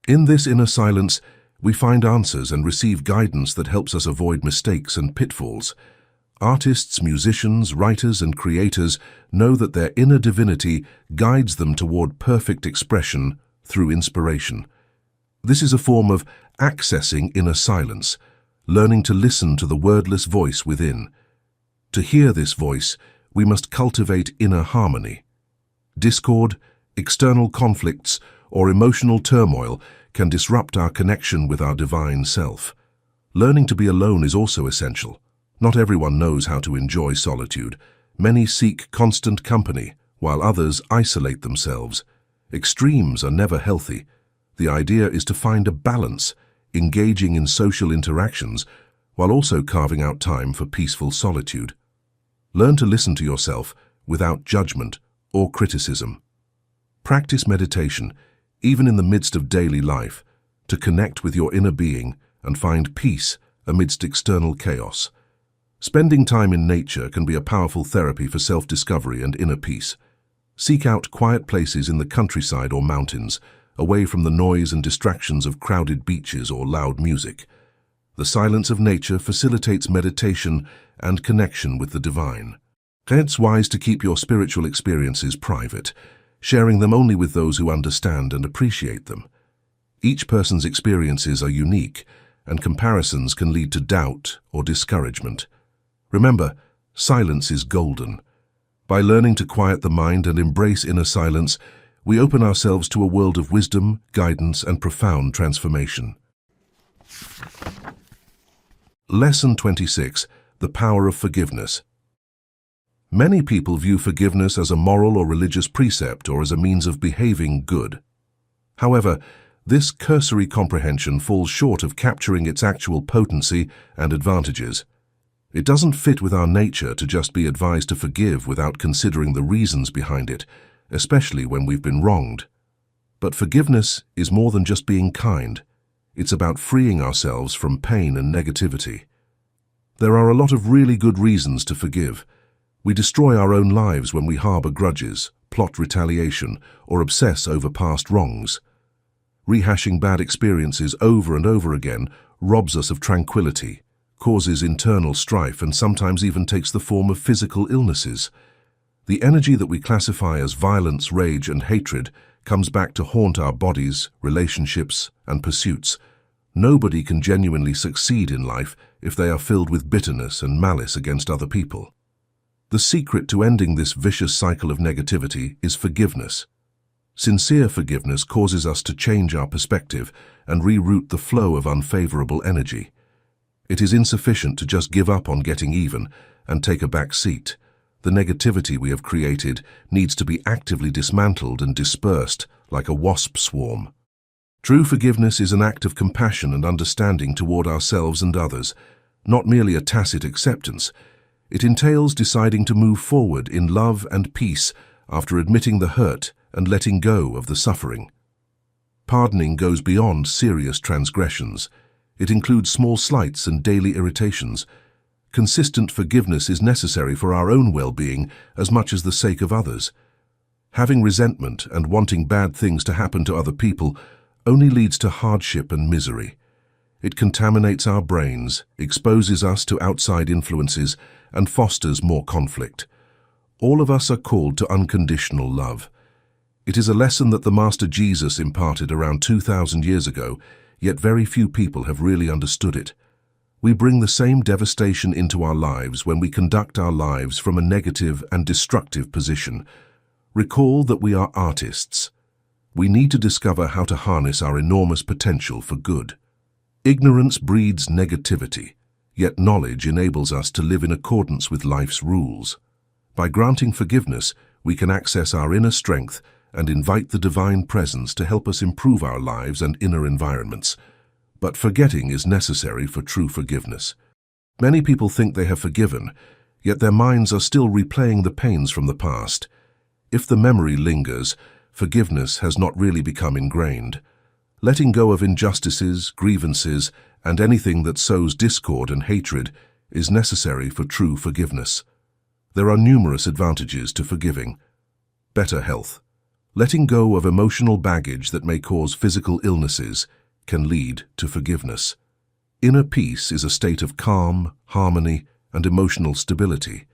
In this inner silence, we find answers and receive guidance that helps us avoid mistakes and pitfalls. Artists, musicians, writers, and creators know that their inner divinity guides them toward perfect expression through inspiration. This is a form of accessing inner silence, learning to listen to the wordless voice within. To hear this voice, we must cultivate inner harmony. Discord, external conflicts, or emotional turmoil can disrupt our connection with our divine self. Learning to be alone is also essential. Not everyone knows how to enjoy solitude. Many seek constant company, while others isolate themselves. Extremes are never healthy. The idea is to find a balance, engaging in social interactions, while also carving out time for peaceful solitude. Learn to listen to yourself without judgment or criticism. Practice meditation, even in the midst of daily life, to connect with your inner being and find peace amidst external chaos. Spending time in nature can be a powerful therapy for self-discovery and inner peace. Seek out quiet places in the countryside or mountains, away from the noise and distractions of crowded beaches or loud music. The silence of nature facilitates meditation and connection with the divine. It's wise to keep your spiritual experiences private, sharing them only with those who understand and appreciate them. Each person's experiences are unique, and comparisons can lead to doubt or discouragement. Remember, silence is golden. By learning to quiet the mind and embrace inner silence, we open ourselves to a world of wisdom, guidance, and profound transformation. Lesson 26. The Power of Forgiveness. Many people view forgiveness as a moral or religious precept or as a means of behaving good. However, this cursory comprehension falls short of capturing its actual potency and advantages. It doesn't fit with our nature to just be advised to forgive without considering the reasons behind it, especially when we've been wronged. But forgiveness is more than just being kind. It's about freeing ourselves from pain and negativity. There are a lot of really good reasons to forgive. We destroy our own lives when we harbor grudges, plot retaliation, or obsess over past wrongs. Rehashing bad experiences over and over again robs us of tranquility, causes internal strife, and sometimes even takes the form of physical illnesses. The energy that we classify as violence, rage, and hatred comes back to haunt our bodies, relationships, and pursuits. Nobody can genuinely succeed in life if they are filled with bitterness and malice against other people. The secret to ending this vicious cycle of negativity is forgiveness. Sincere forgiveness causes us to change our perspective and reroute the flow of unfavorable energy. It is insufficient to just give up on getting even and take a back seat. The negativity we have created needs to be actively dismantled and dispersed like a wasp swarm. True forgiveness is an act of compassion and understanding toward ourselves and others, not merely a tacit acceptance. It entails deciding to move forward in love and peace after admitting the hurt and letting go of the suffering. Pardoning goes beyond serious transgressions. It includes small slights and daily irritations. Consistent forgiveness is necessary for our own well-being as much as the sake of others. Having resentment and wanting bad things to happen to other people only leads to hardship and misery. It contaminates our brains, exposes us to outside influences, and fosters more conflict. All of us are called to unconditional love. It is a lesson that the Master Jesus imparted around 2,000 years ago, yet very few people have really understood it. We bring the same devastation into our lives when we conduct our lives from a negative and destructive position. Recall that we are artists. We need to discover how to harness our enormous potential for good. Ignorance breeds negativity, yet knowledge enables us to live in accordance with life's rules. By granting forgiveness, we can access our inner strength and invite the divine presence to help us improve our lives and inner environments. But forgetting is necessary for true forgiveness. Many people think they have forgiven, yet their minds are still replaying the pains from the past. If the memory lingers, forgiveness has not really become ingrained. Letting go of injustices, grievances, and anything that sows discord and hatred is necessary for true forgiveness. There are numerous advantages to forgiving. Better health. Letting go of emotional baggage that may cause physical illnesses can lead to forgiveness. Inner peace is a state of calm, harmony, and emotional stability.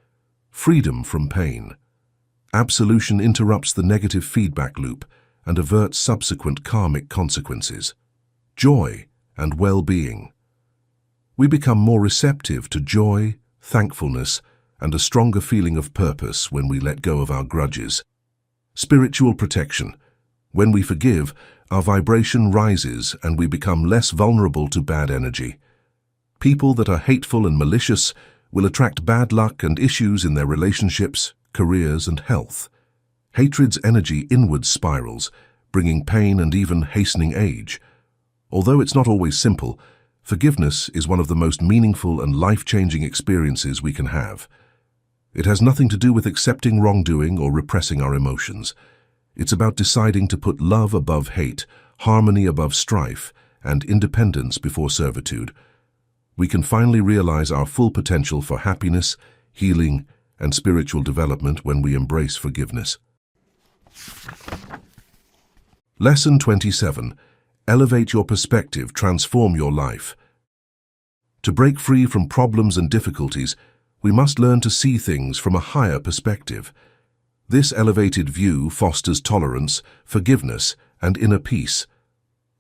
Freedom from pain. Absolution interrupts the negative feedback loop and averts subsequent karmic consequences. Joy and well-being. We become more receptive to joy, thankfulness, and a stronger feeling of purpose when we let go of our grudges. Spiritual protection. When we forgive, our vibration rises and we become less vulnerable to bad energy. People that are hateful and malicious will attract bad luck and issues in their relationships, careers, and health. Hatred's energy inward spirals, bringing pain and even hastening age. Although it's not always simple, forgiveness is one of the most meaningful and life-changing experiences we can have. It has nothing to do with accepting wrongdoing or repressing our emotions. It's about deciding to put love above hate, harmony above strife, and independence before servitude. We can finally realize our full potential for happiness, healing, and spiritual development when we embrace forgiveness. Lesson 27. Elevate your perspective, transform your life. To break free from problems and difficulties, we must learn to see things from a higher perspective. This elevated view fosters tolerance, forgiveness, and inner peace.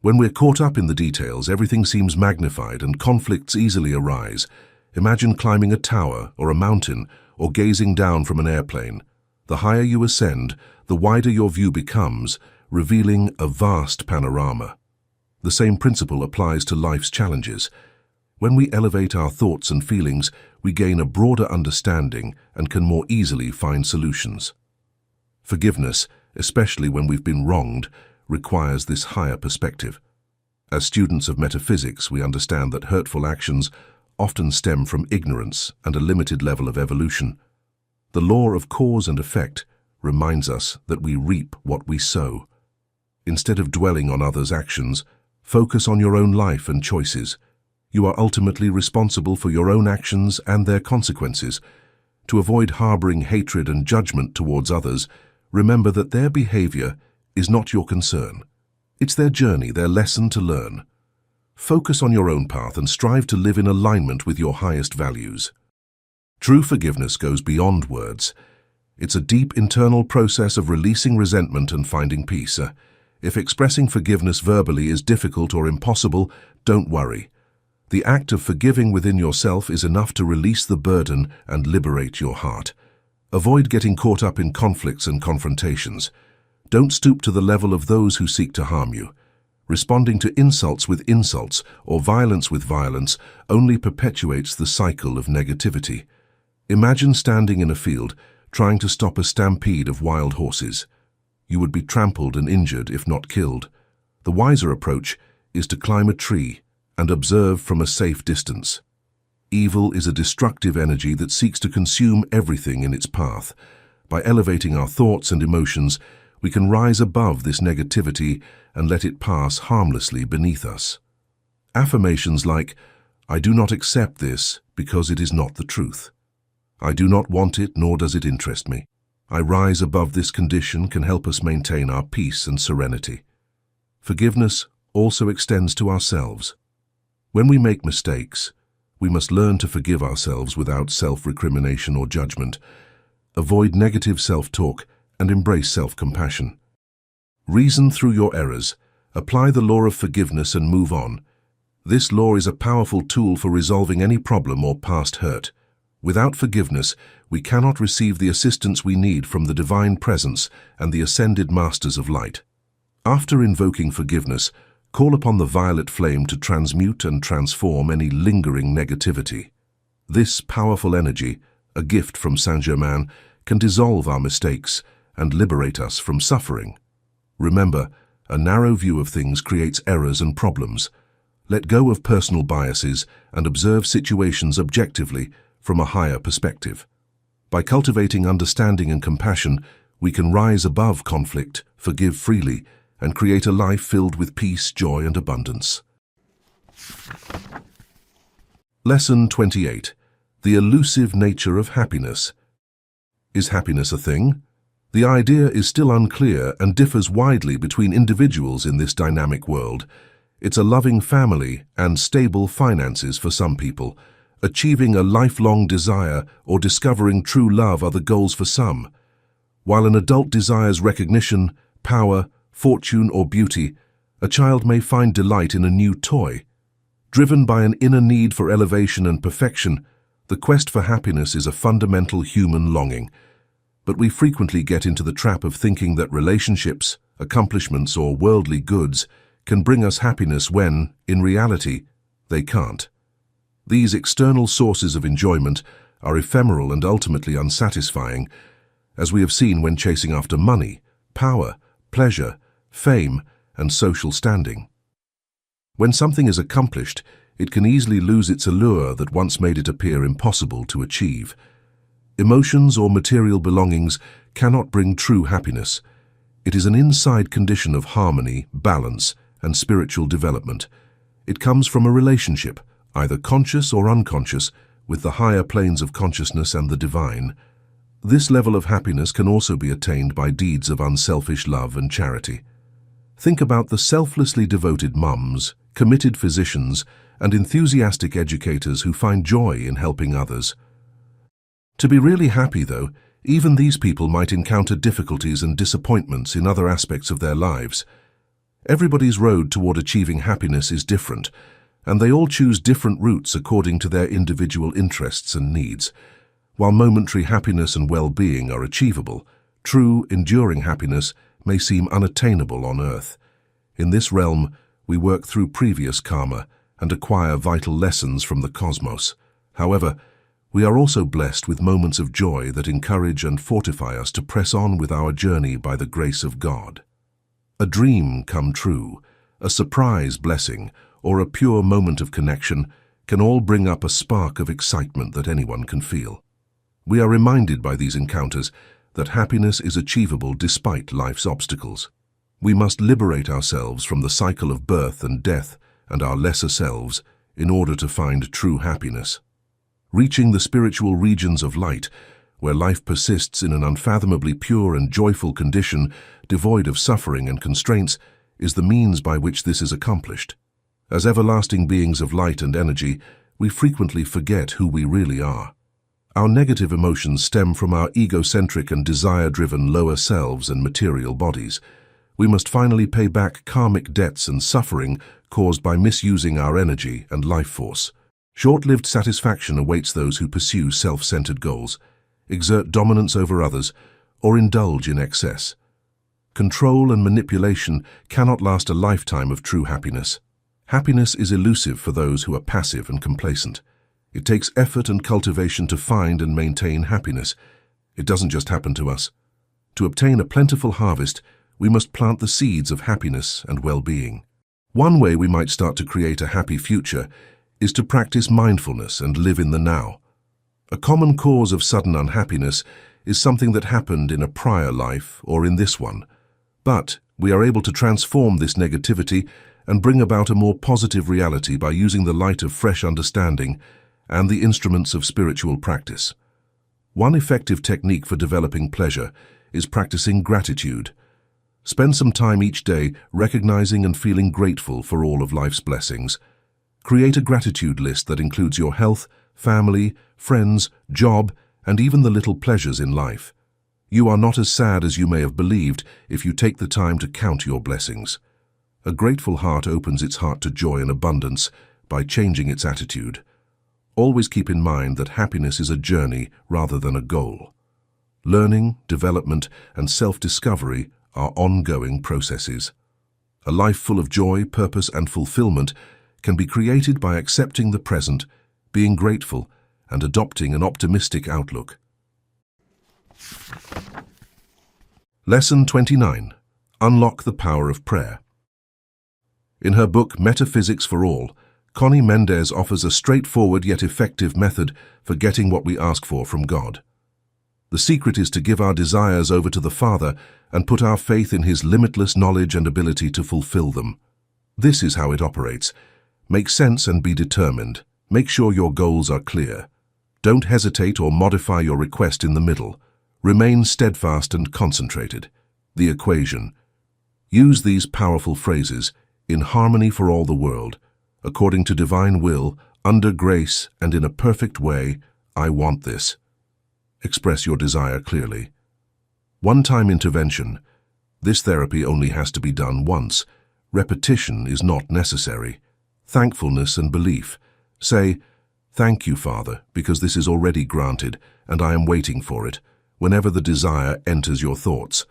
When we're caught up in the details, everything seems magnified and conflicts easily arise. Imagine climbing a tower or a mountain or gazing down from an airplane. The higher you ascend, the wider your view becomes, revealing a vast panorama. The same principle applies to life's challenges. When we elevate our thoughts and feelings, we gain a broader understanding and can more easily find solutions. Forgiveness, especially when we've been wronged, requires this higher perspective. As students of metaphysics, we understand that hurtful actions often stem from ignorance and a limited level of evolution. The law of cause and effect reminds us that we reap what we sow. Instead of dwelling on others' actions, focus on your own life and choices. You are ultimately responsible for your own actions and their consequences. To avoid harboring hatred and judgment towards others, remember that their behavior is not your concern. It's their journey, their lesson to learn. Focus on your own path and strive to live in alignment with your highest values. True forgiveness goes beyond words. It's a deep internal process of releasing resentment and finding peace. If expressing forgiveness verbally is difficult or impossible, don't worry. The act of forgiving within yourself is enough to release the burden and liberate your heart. Avoid getting caught up in conflicts and confrontations. Don't stoop to the level of those who seek to harm you. Responding to insults with insults or violence with violence only perpetuates the cycle of negativity. Imagine standing in a field, trying to stop a stampede of wild horses. You would be trampled and injured if not killed. The wiser approach is to climb a tree and observe from a safe distance. Evil is a destructive energy that seeks to consume everything in its path. By elevating our thoughts and emotions, we can rise above this negativity and let it pass harmlessly beneath us. Affirmations like, "I do not accept this because it is not the truth. I do not want it, nor does it interest me. I rise above this condition," can help us maintain our peace and serenity. Forgiveness also extends to ourselves. When we make mistakes, we must learn to forgive ourselves without self-recrimination or judgment. Avoid negative self-talk and embrace self-compassion. Reason through your errors. Apply the law of forgiveness and move on. This law is a powerful tool for resolving any problem or past hurt. Without forgiveness, we cannot receive the assistance we need from the divine presence and the ascended masters of light. After invoking forgiveness, call upon the violet flame to transmute and transform any lingering negativity. This powerful energy, a gift from Saint-Germain, can dissolve our mistakes and liberate us from suffering. Remember, a narrow view of things creates errors and problems. Let go of personal biases and observe situations objectively from a higher perspective. By cultivating understanding and compassion, we can rise above conflict, forgive freely, and create a life filled with peace, joy, and abundance. Lesson 28. The elusive nature of happiness. Is happiness a thing? The idea is still unclear and differs widely between individuals in this dynamic world. It's a loving family and stable finances for some people. Achieving a lifelong desire or discovering true love are the goals for some. While an adult desires recognition, power, fortune, or beauty, a child may find delight in a new toy. Driven by an inner need for elevation and perfection, the quest for happiness is a fundamental human longing. But we frequently get into the trap of thinking that relationships, accomplishments, or worldly goods can bring us happiness when, in reality, they can't. These external sources of enjoyment are ephemeral and ultimately unsatisfying, as we have seen when chasing after money, power, pleasure, fame, and social standing. When something is accomplished, it can easily lose its allure that once made it appear impossible to achieve. Emotions or material belongings cannot bring true happiness. It is an inside condition of harmony, balance, and spiritual development. It comes from a relationship, either conscious or unconscious, with the higher planes of consciousness and the divine. This level of happiness can also be attained by deeds of unselfish love and charity. Think about the selflessly devoted mums, committed physicians, and enthusiastic educators who find joy in helping others. To be really happy, though, even these people might encounter difficulties and disappointments in other aspects of their lives. Everybody's road toward achieving happiness is different, and they all choose different routes according to their individual interests and needs. While momentary happiness and well-being are achievable, true, enduring happiness may seem unattainable on earth. In this realm, we work through previous karma and acquire vital lessons from the cosmos. However, we are also blessed with moments of joy that encourage and fortify us to press on with our journey by the grace of God. A dream come true, a surprise blessing, or a pure moment of connection can all bring up a spark of excitement that anyone can feel. We are reminded by these encounters that happiness is achievable despite life's obstacles. We must liberate ourselves from the cycle of birth and death and our lesser selves in order to find true happiness. Reaching the spiritual regions of light, where life persists in an unfathomably pure and joyful condition, devoid of suffering and constraints, is the means by which this is accomplished. As everlasting beings of light and energy, we frequently forget who we really are. Our negative emotions stem from our egocentric and desire-driven lower selves and material bodies. We must finally pay back karmic debts and suffering caused by misusing our energy and life force. Short-lived satisfaction awaits those who pursue self-centered goals, exert dominance over others, or indulge in excess. Control and manipulation cannot last a lifetime of true happiness. Happiness is elusive for those who are passive and complacent. It takes effort and cultivation to find and maintain happiness. It doesn't just happen to us. To obtain a plentiful harvest, we must plant the seeds of happiness and well-being. One way we might start to create a happy future is to practice mindfulness and live in the now. A common cause of sudden unhappiness is something that happened in a prior life or in this one. But we are able to transform this negativity and bring about a more positive reality by using the light of fresh understanding and the instruments of spiritual practice. One effective technique for developing pleasure is practicing gratitude. Spend some time each day recognizing and feeling grateful for all of life's blessings. Create a gratitude list that includes your health, family, friends, job, and even the little pleasures in life. You are not as sad as you may have believed if you take the time to count your blessings. A grateful heart opens its heart to joy and abundance by changing its attitude. Always keep in mind that happiness is a journey rather than a goal. Learning, development, and self-discovery are ongoing processes. A life full of joy, purpose, and fulfillment can be created by accepting the present, being grateful, and adopting an optimistic outlook. Lesson 29. Unlock the Power of Prayer. In her book Metaphysics for All, Connie Mendez offers a straightforward yet effective method for getting what we ask for from God. The secret is to give our desires over to the Father and put our faith in His limitless knowledge and ability to fulfill them. This is how it operates. Make sense and be determined. Make sure your goals are clear. Don't hesitate or modify your request in the middle. Remain steadfast and concentrated. The equation. Use these powerful phrases, in harmony for all the world, according to divine will, under grace, and in a perfect way. I want this. Express your desire clearly. One-time intervention. This therapy only has to be done once. Repetition is not necessary. Thankfulness and belief. Say, "Thank you, Father, because this is already granted, and I am waiting for it," whenever the desire enters your thoughts.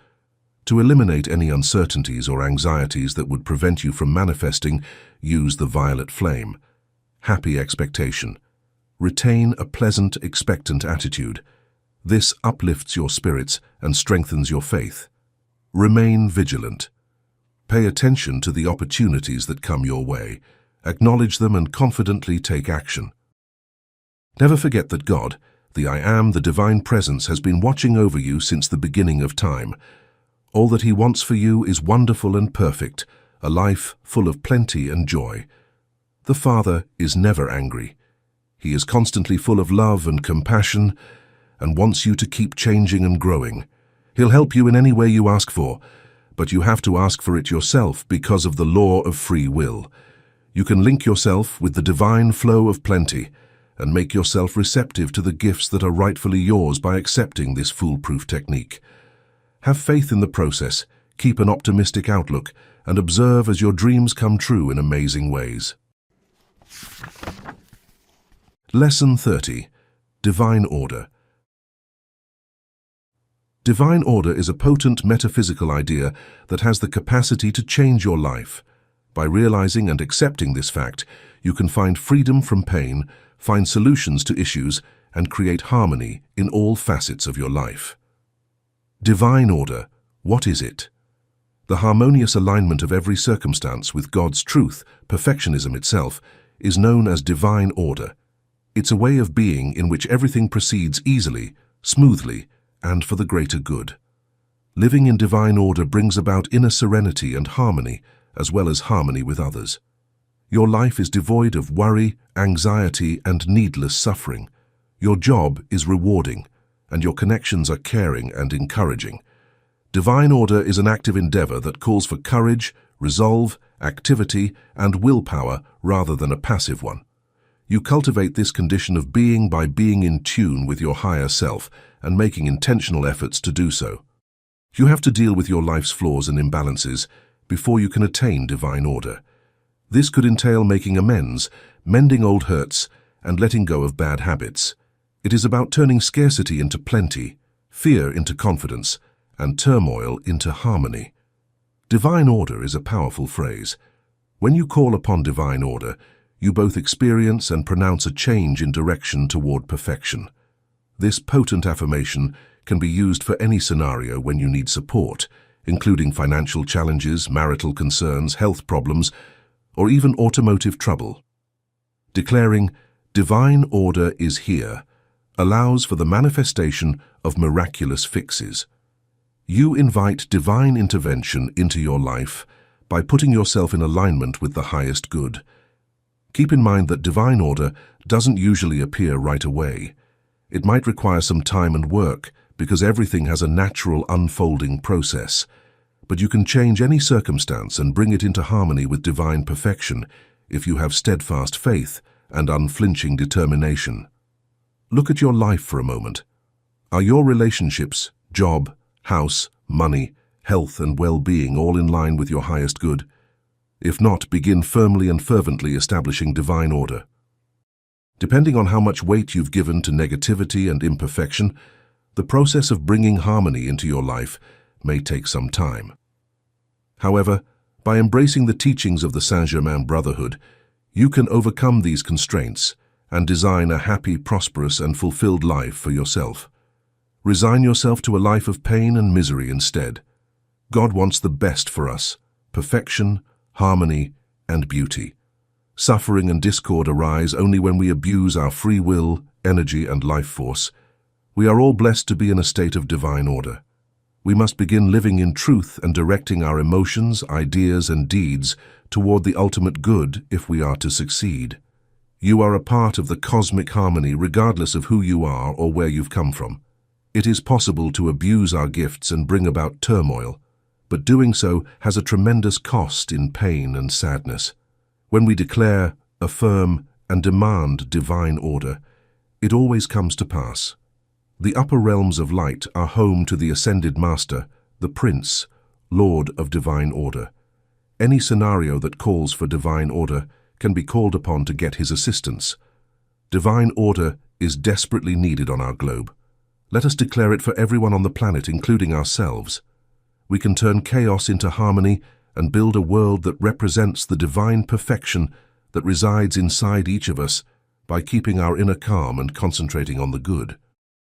To eliminate any uncertainties or anxieties that would prevent you from manifesting, use the violet flame. Happy expectation. Retain a pleasant, expectant attitude. This uplifts your spirits and strengthens your faith. Remain vigilant. Pay attention to the opportunities that come your way. Acknowledge them and confidently take action. Never forget that God, the I Am, the Divine Presence, has been watching over you since the beginning of time. All that He wants for you is wonderful and perfect, a life full of plenty and joy. The Father is never angry. He is constantly full of love and compassion and wants you to keep changing and growing. He'll help you in any way you ask for, but you have to ask for it yourself because of the law of free will. You can link yourself with the divine flow of plenty and make yourself receptive to the gifts that are rightfully yours by accepting this foolproof technique. Have faith in the process, keep an optimistic outlook, and observe as your dreams come true in amazing ways. Lesson 30. Divine Order. Divine order is a potent metaphysical idea that has the capacity to change your life. By realizing and accepting this fact, you can find freedom from pain, find solutions to issues, and create harmony in all facets of your life. Divine order, what is it? The harmonious alignment of every circumstance with God's truth, perfectionism itself, is known as divine order. It's a way of being in which everything proceeds easily, smoothly, and for the greater good. Living in divine order brings about inner serenity and harmony, as well as harmony with others. Your life is devoid of worry, anxiety, and needless suffering. Your job is rewarding, and your connections are caring and encouraging. Divine order is an active endeavor that calls for courage, resolve, activity, and willpower rather than a passive one. You cultivate this condition of being by being in tune with your higher self and making intentional efforts to do so. You have to deal with your life's flaws and imbalances before you can attain divine order. This could entail making amends, mending old hurts, and letting go of bad habits. It is about turning scarcity into plenty, fear into confidence, and turmoil into harmony. Divine order is a powerful phrase. When you call upon divine order, you both experience and pronounce a change in direction toward perfection. This potent affirmation can be used for any scenario when you need support, including financial challenges, marital concerns, health problems, or even automotive trouble. Declaring, "Divine order is here," allows for the manifestation of miraculous fixes. You invite divine intervention into your life by putting yourself in alignment with the highest good. Keep in mind that divine order doesn't usually appear right away. It might require some time and work because everything has a natural unfolding process. But you can change any circumstance and bring it into harmony with divine perfection if you have steadfast faith and unflinching determination. Look at your life for a moment. Are your relationships, job, house, money, health and well-being all in line with your highest good? If not, begin firmly and fervently establishing divine order. Depending on how much weight you've given to negativity and imperfection, the process of bringing harmony into your life may take some time. However, by embracing the teachings of the Saint-Germain Brotherhood, you can overcome these constraints and design a happy, prosperous, and fulfilled life for yourself. Resign yourself to a life of pain and misery instead. God wants the best for us: perfection, harmony, and beauty. Suffering and discord arise only when we abuse our free will, energy, and life force. We are all blessed to be in a state of divine order. We must begin living in truth and directing our emotions, ideas, and deeds toward the ultimate good if we are to succeed. You are a part of the cosmic harmony regardless of who you are or where you've come from. It is possible to abuse our gifts and bring about turmoil, but doing so has a tremendous cost in pain and sadness. When we declare, affirm, and demand divine order, it always comes to pass. The upper realms of light are home to the ascended master, the Prince, Lord of divine order. Any scenario that calls for divine order can be called upon to get his assistance. Divine order is desperately needed on our globe. Let us declare it for everyone on the planet, including ourselves. We can turn chaos into harmony and build a world that represents the divine perfection that resides inside each of us by keeping our inner calm and concentrating on the good.